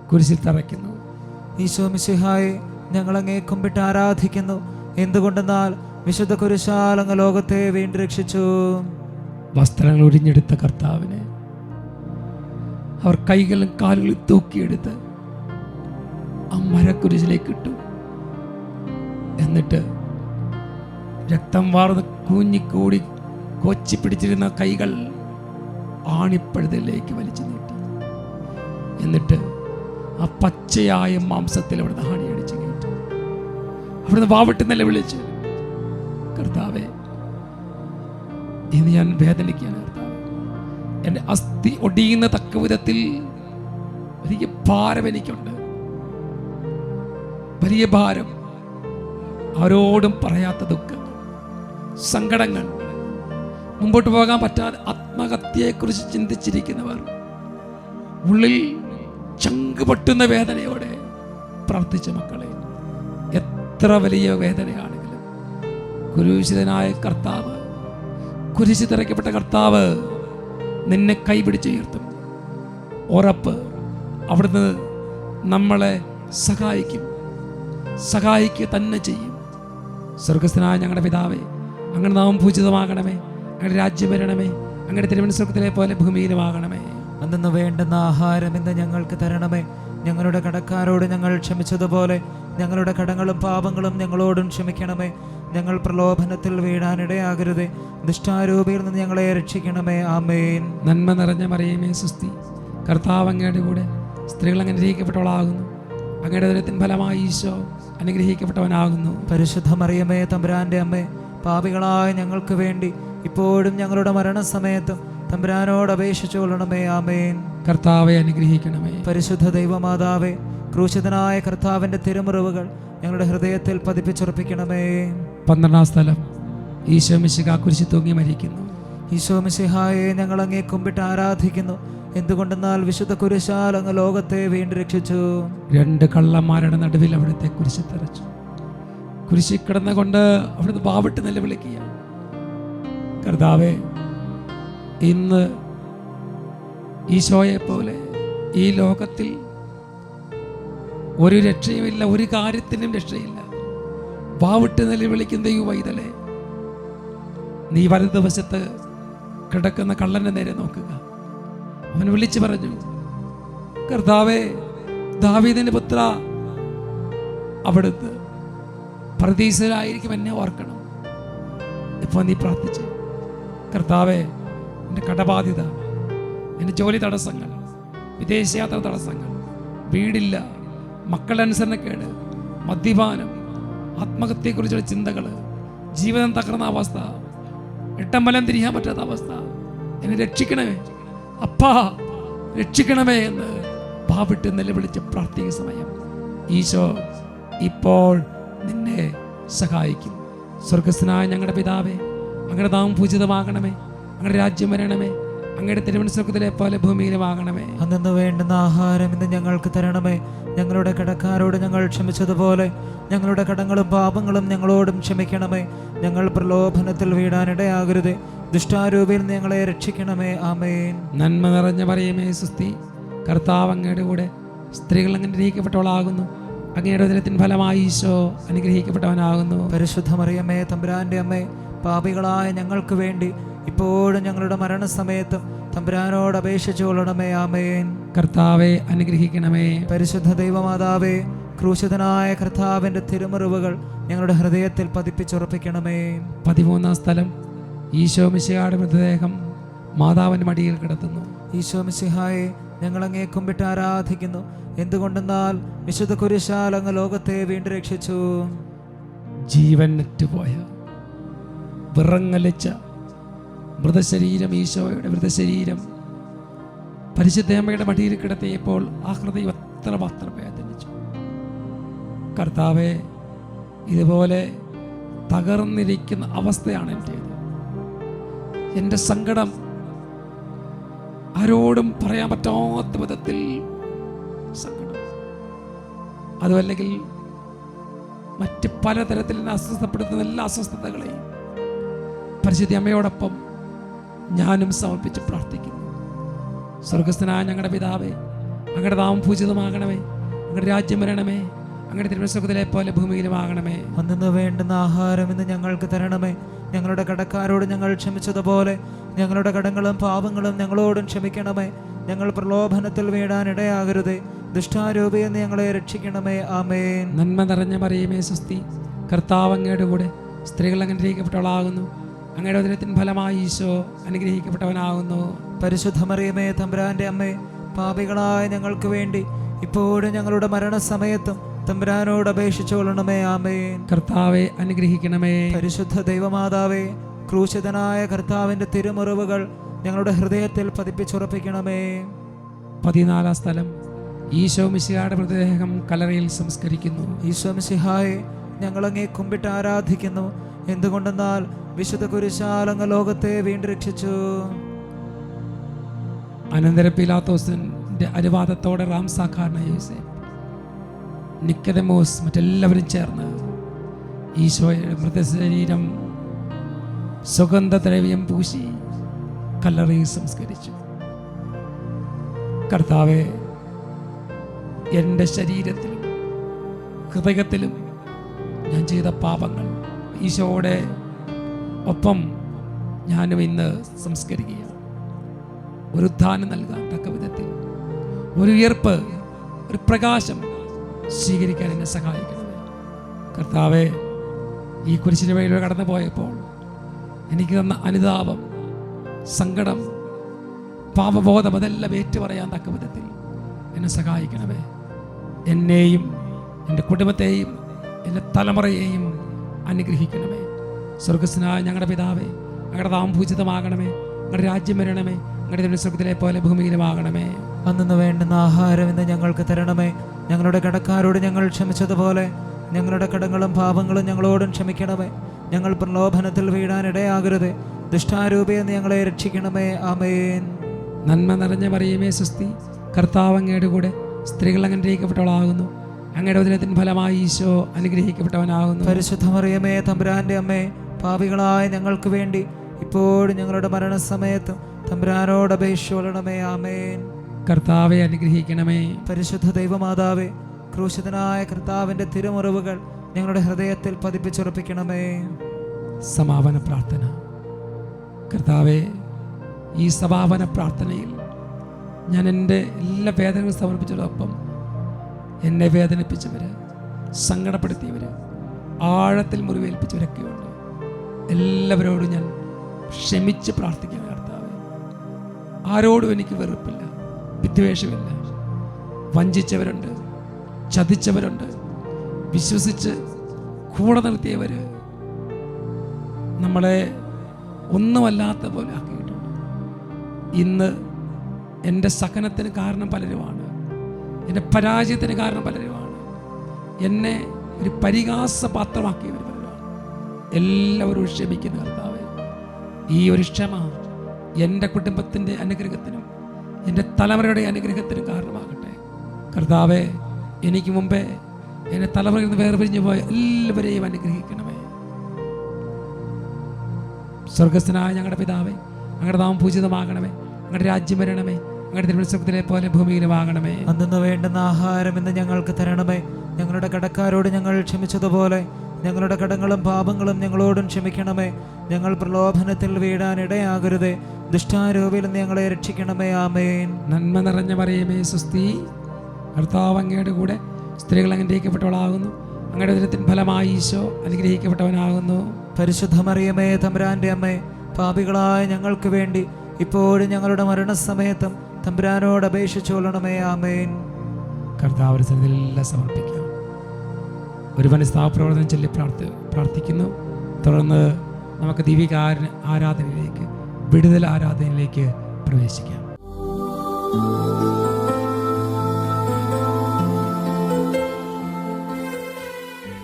കുരിശിൽ തറയ്ക്കുന്നു. ഈശോ മിശിഹായെ, ഞങ്ങൾ അങ്ങേ കുമ്പിട്ട് ആരാധിക്കുന്നു. എന്തുകൊണ്ടെന്നാൽ വിശുദ്ധ കുരിശാൽ അങ്ങ് ലോകത്തെ വീണ്ടും രക്ഷിച്ചു. വസ്ത്രങ്ങൾ ഒരിഞ്ഞെടുത്ത കർത്താവിനെ അവർ കൈകളും കാലുകളും തൂക്കിയെടുത്ത് ആ മരക്കുരിശിലേക്ക് ഇട്ടു. എന്നിട്ട് രക്തം വാർന്ന് കൂഞ്ഞിക്കൂടി കൊച്ചി പിടിച്ചിരുന്ന കൈകൾ ആണിപ്പഴുതിലേക്ക് വലിച്ചു നീട്ടി. എന്നിട്ട് ആ പച്ചയായ മാംസത്തിൽ അവിടുന്ന് ആണിയടിച്ച് കയറ്റി. അവിടുന്ന് വാവിട്ട് നിലവിളിച്ച്, കർത്താവേ, ഇന്ന് ഞാൻ വേദനിക്കുകയാണ്. കർത്താവേ, എൻ്റെ അസ്ഥി ഒടിയുന്ന തക്ക വിധത്തിൽ വലിയ ഭാരം എനിക്കുണ്ട്, വലിയ ഭാരം. ആരോടും പറയാത്ത ദുഃഖങ്ങൾ, സങ്കടങ്ങൾ, മുമ്പോട്ട് പോകാൻ പറ്റാതെ ആത്മഹത്യയെക്കുറിച്ച് ചിന്തിച്ചിരിക്കുന്നവർ, ഉള്ളിൽ ചങ്ക് പൊട്ടുന്ന വേദനയോടെ പ്രാർത്ഥിച്ച മക്കളെ, എത്ര വലിയ വേദനയാണെങ്കിലും കുരിശിതനായ കർത്താവ്, കുരിശിൽ തറയ്ക്കപ്പെട്ട കർത്താവ് നിന്നെ കൈപിടിച്ചുയർത്തും. ഉറപ്പ്, അവിടുന്ന് നമ്മളെ സഹായിക്കുക തന്നെ ചെയ്യും. സ്വർഗസ്ഥനായ ഞങ്ങളുടെ പിതാവേ, അങ്ങയുടെ നാമം പൂജിതമാകണമേ, അങ്ങയുടെ രാജ്യം വരണമേ, അങ്ങയുടെ തിരുമനസ് സ്വർഗ്ഗത്തിലെ പോലെ ഭൂമിയിലും ആകണമേ. അന്നു വേണ്ടുന്ന ആഹാരം ഇന്ന് ഞങ്ങൾക്ക് തരണമേ. ഞങ്ങളുടെ കടക്കാരോട് ഞങ്ങൾ ക്ഷമിച്ചതുപോലെ ഞങ്ങളുടെ കടങ്ങളും പാപങ്ങളും ഞങ്ങളോടും ക്ഷമിക്കണമേ. ഞങ്ങൾ പ്രലോഭനത്തിൽ വീഴാനിടയാകരുതേ, ദുഷ്ടാരൂപയിൽ നിന്ന് ഞങ്ങളെ രക്ഷിക്കണമേ. ആമേൻ. നന്മ നിറഞ്ഞ മറിയമേ സ്വസ്തി, കർത്താവ് അങ്ങയുടെ കൂടെ സ്ത്രീകൾ അനുഗ്രഹിക്കപ്പെട്ടവളാകുന്നു. അങ്ങയുടെ ഉദരത്തിൻ ഫലമായി ഈശോ അനുഗ്രഹിക്കപ്പെട്ടവനാകുന്നു. പരിശുദ്ധ മറിയമേ, തമ്പുരാന്റെ അമ്മേ, പാപികളായ ഞങ്ങൾക്ക് വേണ്ടി ഇപ്പോഴും ഞങ്ങളുടെ മരണസമയത്തും തമ്പുരാനോട് അപേക്ഷിച്ചു കൊള്ളണമേ. ആമേൻ. കർത്താവെ അനുഗ്രഹിക്കണമേ. പരിശുദ്ധ ദൈവമാതാവേ, ക്രൂശിതനായ കർത്താവിന്റെ തിരുമുറിവുകൾ ഞങ്ങളുടെ ഹൃദയത്തിൽ പതിപ്പിച്ചുറപ്പിക്കണമേ. 12-ാം സ്ഥലം, ഈശോ മിശിഹാ കുരിശിൽ തൂങ്ങി മരിക്കുന്നു. ഈശോ മിശിഹായെ, ഞങ്ങൾ അങ്ങേ കുമ്പിട്ട് ആരാധിക്കുന്നു. എന്തുകൊണ്ടെന്നാൽ വിശുദ്ധ കുരിശാൽ അങ്ങ് ലോകത്തെ വീണ്ടും രക്ഷിച്ചു. 2 കള്ളന്മാരുടെ നടുവിൽ അവിടുത്തെ കുരിശിൽ തറച്ചു. കുരിശിൽ കിടന്നുകൊണ്ട് അവിടുന്ന് വാവിട്ട് നിലവിളിക്കുക, കർത്താവേ, ഇന്ന് ഈശോയെ പോലെ ഈ ലോകത്തിൽ ഒരു രക്ഷയുമില്ല, ഒരു കാര്യത്തിനും രക്ഷയില്ല. വാവിട്ട് നിലവിളിക്കുന്ന ഈ വൈതലെ, നീ വലതുവശത്ത് കിടക്കുന്ന കള്ളന്റെ നേരെ നോക്കുക. അവൻ വിളിച്ചു പറഞ്ഞു, കർത്താവേ, ദാവീദിന്റെ പുത്ര, അവിടുന്ന് പരദീസയിലായിരിക്കും, എന്നെ ഓർക്കണം. ഇപ്പോൾ നീ പ്രാർത്ഥിച്ച്, കർത്താവേ, എൻ്റെ കടബാധ്യത, എൻ്റെ ജോലി തടസ്സങ്ങൾ, വിദേശയാത്ര തടസ്സങ്ങൾ, വീടില്ല, മക്കളുടെ അനുസരണക്കേട്, മദ്യപാനം, ആത്മഹത്യയെക്കുറിച്ചുള്ള ചിന്തകൾ, ജീവിതം തകർന്ന അവസ്ഥ, എട്ടമ്പലം തിരിയാൻ പറ്റാത്ത അവസ്ഥ, എന്നെ രക്ഷിക്കണമേ അപ്പാ, രക്ഷിക്കണമേ എന്ന് ഭാവിട്ട് നിലവിളിച്ച് പ്രാർത്ഥിക്കുന്ന സമയം ഈശോ ഇപ്പോൾ നിന്നെ സഹായിക്കും. സ്വർഗസ്ഥനായ ഞങ്ങളുടെ പിതാവേ, അങ്ങയുടെ നാമം പൂജിതമാകണമേ, അങ്ങയുടെ രാജ്യം വരണമേ, അങ്ങയുടെ തിരുമനസ്സുഖത്തിലെ പോലെ ഭൂമിയിലുമാകണമേ. അന്നു വേണ്ടുന്ന ആഹാരം ഇന്ന് ഞങ്ങൾക്ക് തരണമേ. ഞങ്ങളുടെ കടക്കാരോട് ഞങ്ങൾ ക്ഷമിച്ചതുപോലെ ഞങ്ങളുടെ കടങ്ങളും പാപങ്ങളും ഞങ്ങളോടും ക്ഷമിക്കണമേ. ഞങ്ങൾ പ്രലോഭനത്തിൽ വീഴാനിടയാകരുത്, ദുഷ്ടാരൂപിയിൽ ഞങ്ങളെ രക്ഷിക്കണമേ. ആമേൻ. നന്മ നിറഞ്ഞ മറിയമേ സ്വസ്തി, കർത്താവ് അങ്ങയുടെ കൂടെ സ്ത്രീകൾ അനുഗ്രഹിക്കപ്പെട്ടവളാകുന്നു. അങ്ങയുടെ ഉദരത്തിൻ ഫലമായി ഈശോ അനുഗ്രഹിക്കപ്പെട്ടവനാകുന്നു. പരിശുദ്ധ മറിയമേ, തമ്പുരാന്റെ അമ്മേ, പാപികളായ ഞങ്ങൾക്ക് വേണ്ടി ഇപ്പോഴും ഞങ്ങളുടെ മരണസമയത്തും തമ്പുരാനോട് അപേക്ഷിച്ചു കൊള്ളണമേ. ആമേൻ. കർത്താവെ അനുഗ്രഹിക്കണമേ. പരിശുദ്ധ ദൈവമാതാവേ, ക്രൂശിതനായ കർത്താവിന്റെ തിരുമുറിവുകൾ ഞങ്ങളുടെ ഹൃദയത്തിൽ പതിപ്പിച്ചുറപ്പിക്കണമേ. 13-ാം സ്ഥലം, ഈശോ മിശിഹായുടെ മൃതദേഹം മാതാവിന്റെ മടിയിൽ കിടത്തുന്നു. ഈശോ മിശിഹായെ, ഞങ്ങൾ അങ്ങേ കുമ്പിട്ട് ആരാധിക്കുന്നു. എന്തുകൊണ്ടെന്നാൽ വിശുദ്ധ കുരിശാൽ അങ്ങ് ലോകത്തെ വീണ്ടും രക്ഷിച്ചു. ജീവൻ നെറ്റുപോയ വിറങ്ങലിച്ച മൃതശരീരം, ഈശോയുടെ മൃതശരീരം പരിശുദ്ധമ്മയുടെ മടിയിൽ കിടത്തിയപ്പോൾ ആ ഹൃദയം എത്രമാത്രം വേദനിച്ചു. കർത്താവെ, ഇതുപോലെ തകർന്നിരിക്കുന്ന അവസ്ഥയാണ് എൻ്റേത്. എൻ്റെ സങ്കടം ആരോടും പറയാൻ പറ്റാത്ത വിധത്തിൽ സങ്കടം, അതുമല്ലെങ്കിൽ മറ്റ് പലതരത്തിൽ എന്നെ അസ്വസ്ഥപ്പെടുത്തുന്ന എല്ലാ അസ്വസ്ഥതകളെയും പരിശുദ്ധ അമ്മയോടൊപ്പം ഞാനും സമർപ്പിച്ച് പ്രാർത്ഥിക്കുന്നു. സ്വർഗസ്ഥനായ ഞങ്ങളുടെ പിതാവേ, അങ്ങയുടെ നാമം പൂജിതമാകണമേ, അങ്ങയുടെ രാജ്യം വരണമേ, അങ്ങയുടെ തിരുമനസ്സുഖത്തിലെ പോലെ ഭൂമിയിലുമാകണമേ. അന്നു വേണ്ടുന്ന ആഹാരം ഇന്ന് ഞങ്ങൾക്ക് തരണമേ. ഞങ്ങളുടെ കടക്കാരോട് ഞങ്ങൾ ക്ഷമിച്ചതുപോലെ ഞങ്ങളുടെ കടങ്ങളും പാപങ്ങളും ഞങ്ങളോടും ക്ഷമിക്കണമേ. ഞങ്ങൾ പ്രലോഭനത്തിൽ വീഴാനിടയാകരുതേ, ദുഷ്ടാരൂപിയിൽ നിന്ന് ഞങ്ങളെ രക്ഷിക്കണമേ. ആമേൻ. നന്മ നിറഞ്ഞ മറിയമേ സ്വസ്തി, കർത്താവ് അങ്ങയുടെ കൂടെ സ്ത്രീകൾ അനുഗ്രഹിക്കപ്പെട്ടവളാകുന്നു. അങ്ങയുടെ ഉദരത്തിൻ ഫലമായി ഈശോ അനുഗ്രഹിക്കപ്പെട്ടവനാകുന്നു. പരിശുദ്ധ മറിയമേ, തമ്പുരാന്റെ അമ്മേ, പാപികളായ ഞങ്ങൾക്ക് വേണ്ടി ഇപ്പോഴും ഞങ്ങളുടെ മരണസമയത്തും തമ്പുരാനോട് അപേക്ഷിച്ചു കൊള്ളണമേ. ആമേൻ. കർത്താവെ അനുഗ്രഹിക്കണമേ. പരിശുദ്ധ ദൈവമാതാവേ, ക്രൂശിതനായ കർത്താവിന്റെ തിരുമുറിവുകൾ ഞങ്ങളുടെ ഹൃദയത്തിൽ പതിപ്പിച്ചുറപ്പിക്കണമേ. 14-ാം സ്ഥലം, ഈശോ മിശിഹായുടെ മൃതദേഹം കല്ലറയിൽ സംസ്കരിക്കുന്നു. ഈശോ മിശിഹായെ, ഞങ്ങൾ അങ്ങേ കുമ്പിട്ട് ആരാധിക്കുന്നു. എന്തുകൊണ്ടെന്നാൽ വിശുദ്ധ കുരിശാൽ അങ്ങ് ലോകത്തെ വീണ്ടും രക്ഷിച്ചു. അനന്തരം പീലാത്തോസിന്റെ അനുവാദത്തോടെ റാംസാഖാരനായ യോസേഫ്, നിക്കോദെമോസ്, മറ്റെല്ലാവരും ചേർന്ന് ഈശോയുടെ മൃതശരീരം സുഗന്ധദ്രവ്യം പൂശി കല്ലറയിൽ സംസ്കരിച്ചു. കർത്താവെ, എൻ്റെ ശരീരത്തിലും ഹൃദയത്തിലും ഞാൻ ചെയ്ത പാപങ്ങൾ ഈശോയുടെ ഒപ്പം ഞാനും ഇന്ന് സംസ്കരിക്കുകയാണ്. ഒരു ഉദ്ധാനം നൽകാൻ തക്ക വിധത്തിൽ ഒരു ഉയർപ്പ്, ഒരു പ്രകാശം സ്വീകരിക്കാൻ എന്നെ സഹായിക്കണമേ. കർത്താവെ, ഈ കുരിശിന് വഴിയിലൂടെ കടന്നു പോയപ്പോൾ എനിക്ക് തന്ന അനുതാപം, സങ്കടം, പാപബോധം അതെല്ലാം ഏറ്റുപറയാൻ തക്ക വിധത്തിൽ എന്നെ സഹായിക്കണമേ. എന്നെയും എൻ്റെ കുടുംബത്തെയും എൻ്റെ തലമുറയെയും അനുഗ്രഹിക്കണമേ. സ്വർഗസ്ഥനായ ഞങ്ങളുടെ പിതാവേ, അങ്ങയുടെ നാമം പൂജിതമാകണമേ, അങ്ങയുടെ രാജ്യം വരണമേ, അങ്ങയുടെ തിരുസ്വർഗ്ഗത്തിലെ പോലെ ഭൂമിയിലുമാകണമേ. അന്നു വേണ്ടുന്ന ആഹാരം ഇന്ന് ഞങ്ങൾക്ക് തരണമേ. ഞങ്ങളുടെ കടക്കാരോട് ഞങ്ങൾ ക്ഷമിച്ചതുപോലെ ഞങ്ങളുടെ കടങ്ങളും പാപങ്ങളും ഞങ്ങളോടും ക്ഷമിക്കണമേ. ഞങ്ങൾ പ്രലോഭനത്തിൽ വീഴാനിടയാകരുത്, ദുഷ്ടാരൂപിയിൽ നിന്ന് ഞങ്ങളെ രക്ഷിക്കണമേ. ആമേൻ. നന്മ നിറഞ്ഞ മറിയമേ സ്വസ്തി, കർത്താവ് അങ്ങയുടെ കൂടെ സ്ത്രീകൾ അനുഗ്രഹിക്കപ്പെട്ടവളാകുന്നു. അങ്ങയുടെ ഉദരത്തിൻ ഫലമായി ഈശോ അനുഗ്രഹിക്കപ്പെട്ടവനാകുന്നു. പരിശുദ്ധ മറിയമേ, തമ്പുരാന്റെ അമ്മേ, പാപികളായ ഞങ്ങൾക്ക് വേണ്ടി ഇപ്പോഴും ഞങ്ങളുടെ മരണസമയത്തും തമ്പുരാനോട് അപേക്ഷിച്ചുകൊള്ളണമേ. ആമേൻ. കർത്താവെ അനുഗ്രഹിക്കണമേ. പരിശുദ്ധ ദൈവമാതാവേ, ക്രൂശിതനായ കർത്താവിൻ്റെ തിരുമുറിവുകൾ ഞങ്ങളുടെ ഹൃദയത്തിൽ പതിപ്പിച്ചുറപ്പിക്കണമേ. സമാപന പ്രാർത്ഥന. കർത്താവെ, ഈ സമാപന പ്രാർത്ഥനയിൽ ഞാൻ എൻ്റെ എല്ലാ വേദനകളും സമർപ്പിച്ചതോടൊപ്പം എന്നെ വേദനിപ്പിച്ചവർ, സങ്കടപ്പെടുത്തിയവർ, ആഴത്തിൽ മുറിവേൽപ്പിച്ചവരൊക്കെ ഉണ്ട്. എല്ലാവരോടും ഞാൻ ക്ഷമിച്ച് പ്രാർത്ഥിക്കണം. കർത്താവെ, ആരോടും എനിക്ക് വെറുപ്പില്ല, വിദ്വേഷമില്ല. വഞ്ചിച്ചവരുണ്ട്, ചതിച്ചവരുണ്ട്, വിശ്വസിച്ച് കൂടെ നിർത്തിയവർ നമ്മളെ ഒന്നുമല്ലാത്ത പോലെ ആക്കിയിട്ടുണ്ട്. ഇന്ന് എൻ്റെ സഹനത്തിന് കാരണം പലരുമാണ്, എൻ്റെ പരാജയത്തിന് കാരണം പലരുമാണ്, എന്നെ ഒരു പരിഹാസപാത്രമാക്കിയവർ പലരുമാണ്. എല്ലാവരും ക്ഷമിക്കുന്ന കർത്താവേ, ഈ ഒരു ക്ഷമ എൻ്റെ കുടുംബത്തിൻ്റെ അനുഗ്രഹത്തിനും എൻ്റെ തലമുറയുടെ അനുഗ്രഹത്തിനും കാരണമാകട്ടെ. കർത്താവേ, എനിക്ക് മുമ്പേ എൻ്റെ തലമുറയിൽ നിന്ന് വേർപിരിഞ്ഞു പോയ എല്ലാവരെയും അനുഗ്രഹിക്കണമേ. സ്വർഗസ്ഥനായ ഞങ്ങളുടെ പിതാവേ, അങ്ങയുടെ നാമം പൂജിതമാകണമേ, അങ്ങയുടെ രാജ്യം വരണമേ, അങ്ങയുടെ തിരുവനന്തപുരത്തിലെ പോലെ ഭൂമിയിലുമാകണമേ. അന്നു വേണ്ടുന്ന ആഹാരം ഇന്ന് ഞങ്ങൾക്ക് തരണമേ. ഞങ്ങളുടെ കടക്കാരോട് ഞങ്ങൾ ക്ഷമിച്ചതുപോലെ ഞങ്ങളുടെ കടങ്ങളും പാപങ്ങളും ഞങ്ങളോടും ക്ഷമിക്കണമേ. ഞങ്ങൾ പ്രലോഭനത്തിൽ വീഴാൻ ഇടയാകരുതേ, ദുഷ്ടാരൂപിയിൽ നിന്ന് ഞങ്ങളെ രക്ഷിക്കണമേ. ആമേൻ. നന്മ നിറഞ്ഞ മറിയമേ, സ്വസ്തി, കർത്താവ് അങ്ങയുടെ കൂടെ സ്ത്രീകൾ അനുഗ്രഹിക്കപ്പെട്ടവളാകുന്നു. അങ്ങയുടെ ഉദരത്തിൻ ഫലമായി ഈശോ അനുഗ്രഹിക്കപ്പെട്ടവനാകുന്നു. പരിശുദ്ധ മറിയമേ, തമ്പുരാന്റെ അമ്മേ, പാപികളായ ഞങ്ങൾക്ക് വേണ്ടി ഇപ്പോഴും ഞങ്ങളുടെ മരണസമയത്തും തമ്പുരാനോട് അപേക്ഷിച്ചുകൊള്ളണമേ. ആമേൻ. കർത്താവിന്റെ സന്നിധിയിലെല്ലാം സമർപ്പിക്കാം. ഒരു മനസ്താപ്രവർത്തനം ചൊല്ലി പ്രാർത്ഥിക്കുന്നു. തുടർന്ന് നമുക്ക് ദൈവിക ആരാധനയിലേക്ക്, വിടുതൽ ആരാധനയിലേക്ക് പ്രവേശിക്കാം.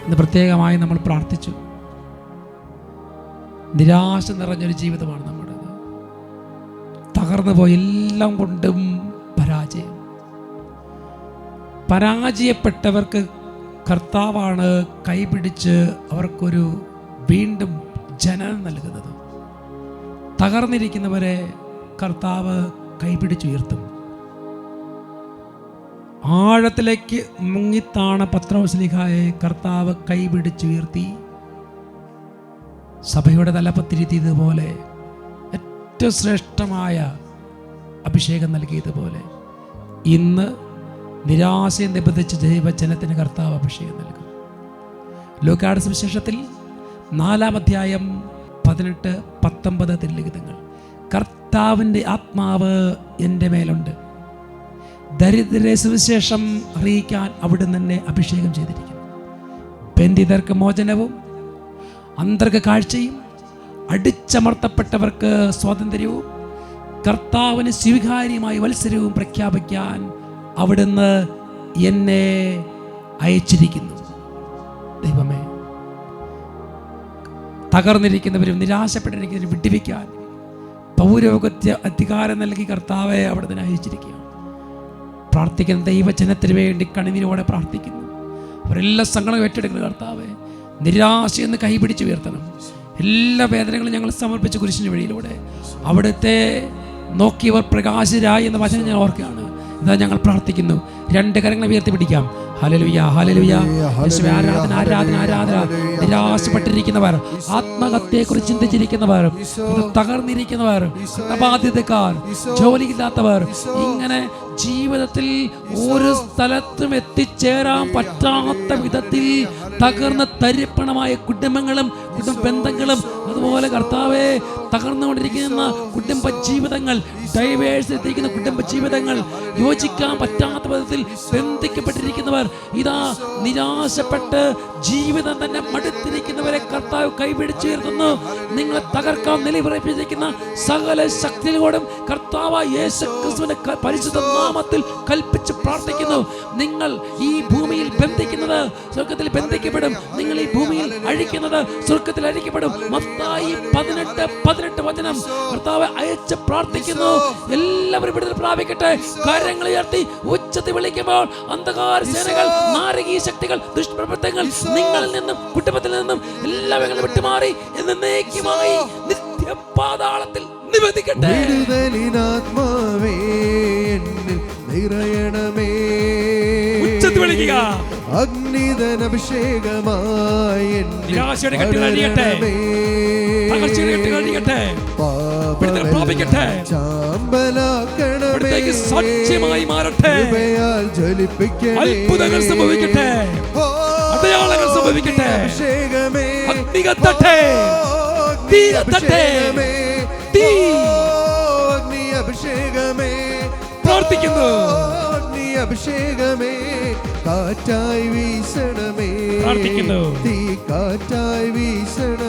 ഇന്ന് പ്രത്യേകമായി നമ്മൾ പ്രാർത്ഥിച്ചു. നിരാശ നിറഞ്ഞൊരു ജീവിതമാണ് നമ്മുടേത്. തകർന്നു പോയി, എല്ലാം കൊണ്ടും പരാജയം. പരാജയപ്പെട്ടവർക്ക് കർത്താവാണ് കൈപിടിച്ച് അവർക്കൊരു വീണ്ടും ജനനം നൽകുന്നത്. തകർന്നിരിക്കുന്നവരെ കർത്താവ് കൈപിടിച്ചുയർത്തും. ആഴത്തിലേക്ക് മുങ്ങിത്താണ പത്രോസ്ലീഹായെ കർത്താവ് കൈപിടിച്ചുയർത്തി സഭയുടെ തലപ്പത്തിരുത്തിയതുപോലെ, ഏറ്റവും ശ്രേഷ്ഠമായ അഭിഷേകം നൽകിയതുപോലെ ഇന്ന് നിരാശയെ നിബന്ധിച്ച് ദൈവജനത്തിന് കർത്താവ് അഭിഷേകം നൽകും. ലൂക്കായുടെ സുവിശേഷത്തിൽ 4-ാം അധ്യായം 18-19 തിരുലിഖിതങ്ങൾ. കർത്താവിൻ്റെ ആത്മാവ് എൻ്റെ മേലുണ്ട്, ദരിദ്രരെ സുവിശേഷം അറിയിക്കാൻ അവിടുന്ന് എന്നെ അഭിഷേകം ചെയ്തിരിക്കുന്നു. ബന്ധിതർക്ക് മോചനവും, അന്തർക്ക് കാഴ്ചയും, അടിച്ചമർത്തപ്പെട്ടവർക്ക് സ്വാതന്ത്ര്യവും, കർത്താവിന് സ്വീകാര്യമായ വത്സരവും പ്രഖ്യാപിക്കാൻ അവിടുന്ന് എന്നെ അയച്ചിരിക്കുന്നു. ദൈവമേ, തകർന്നിരിക്കുന്നവരും നിരാശപ്പെട്ടിരിക്കുന്നവരും വിടുവിക്കാൻ പൗരോഗത്യ അധികാരം നൽകി കർത്താവെ അവിടുന്ന് അയച്ചിരിക്കുക. പ്രാർത്ഥിക്കുന്ന ദൈവജനത്തിന് വേണ്ടി കണ്ണുനീരോടെ പ്രാർത്ഥിക്കുന്നു. അവരെല്ലാ സങ്കടവും ഏറ്റെടുക്കുന്ന കർത്താവെ, നിരാശയെന്ന് കൈപിടിച്ച് ഉയർത്തണം. എല്ലാ വേദനകളും ഞങ്ങൾ സമർപ്പിച്ച കുരിശിന് വഴിയിലൂടെ അവിടുത്തെ നോക്കിയവർ പ്രകാശരായി എന്ന വചനം ഞാൻ ഓർക്കുകയാണ്. ഇതാ ഞങ്ങൾ പ്രാർത്ഥിക്കുന്നു. 2 കരങ്ങൾ ഉയർത്തി പിടിക്കാം. Hallelujah, hallelujah. യേശുവേ, ആരാധന, ആരാധന, ആരാധന. നിരാശപ്പെട്ടിരിക്കുന്നവർ, ആത്മഹത്യയെക്കുറിച്ച് ചിന്തിച്ചിരിക്കുന്നവർ, തകർന്നിരിക്കുന്നവർ, ബാധ്യതക്കാർ, ജോലിയില്ലാത്തവർ, ഇങ്ങനെ ജീവിതത്തിൽ ഒരു സ്ഥലത്തും എത്തിച്ചേരാൻ പറ്റാത്ത വിധത്തിൽ തകർന്ന തരിപ്പണമായ കുടുംബങ്ങളും കുടുംബ ബന്ധങ്ങളും, അതുപോലെ കർത്താവെ തകർന്നുകൊണ്ടിരിക്കുന്ന കുടുംബ ജീവിതങ്ങൾ, ഡൈവേഴ്സ് എത്തിയിരിക്കുന്ന കുടുംബ ജീവിതങ്ങൾ, യോജിക്കാൻ പറ്റാത്ത വിധത്തിൽ ബന്ധിക്കപ്പെട്ടിരിക്കുന്നവർ, ഇതാ നിരാശപ്പെട്ട് ജീവിതം തന്നെ മടുത്തിരിക്കുന്നവരെ കർത്താവ് കൈപിടിച്ചുയർത്തുന്നു. നിങ്ങളെ തകർക്കാൻ നിലവിറപ്പിച്ചിരിക്കുന്ന സകല ശക്തികളോടും കർത്താവ് യേശുക്രിസ്തുവിന്റെ പരിശുദ്ധ നാമത്തിൽ കൽപ്പിച്ച് പ്രാർത്ഥിക്കുന്നു. നിങ്ങൾ ഈ ഭൂമിയിൽ ബന്ധിക്കുന്നത് സ്വർഗത്തിൽ ബന്ധിക്കപ്പെടും, നിങ്ങൾ ഈ ഭൂമിയിൽ അഴിക്കുന്നത് സ്വർഗത്തിൽ അഴിക്കപ്പെടും. മത്തായി 18:18 വചനം കർത്താവ് അയച്ച് പ്രാർത്ഥിക്കുന്നു. എല്ലാവരും വിടുതൽ പ്രാപിക്കട്ടെ. കരങ്ങൾ ഉയർത്തി ഉച്ചത്തിൽ വിളിക്കുമ്പോൾ അന്ധകാര സേനകൾ, നാരകീയ ശക്തികൾ, ദുഷ്പ്രവർത്തനങ്ങൾ നിങ്ങളിൽ നിന്നും കുടുംബത്തിൽ നിന്നും എല്ലാവരും വിട്ടുമാറി എന്നേക്കുമായി നിത്യപാതാളത്തിൽ നിവർത്തിക്കട്ടെ. വിടുതലിനാത്മാവേ എന്നിൽ നിറയണമേ. ഉച്ചത്തിൽ വിളിക്കുക. അഗ്നിധനഭിഷേകമായി എന്നിൽ നിരാശയുടെ കെട്ടുകൾ അഴിയട്ടെ. തകർച്ചയുടെ കെട്ടുകൾ അഴിയട്ടെ. വിടുതൽ പ്രാപിക്കട്ടെ. ചാമ്പലാക്കണമേ. സാക്ഷ്യമായി മാറട്ടെ. കൃപയാൽ ജ്വലിപ്പിക്കണമേ. അത്ഭുതങ്ങൾ സംഭവിക്കട്ടെ. അടയാളങ്ങൾ സംഭവിക്കട്ടെ. അഗ്നി കത്തട്ടെ. തീ കത്തട്ടെ. തീ. അഗ്നി അഭിഷേകമേ. പ്രാർത്ഥിക്കുന്നു. അഗ്നി അഭിഷേകമേ. കാറ്റായി വീശണമേ. പ്രാർത്ഥിക്കുന്നു. തീ കാറ്റായി വീശണമേ.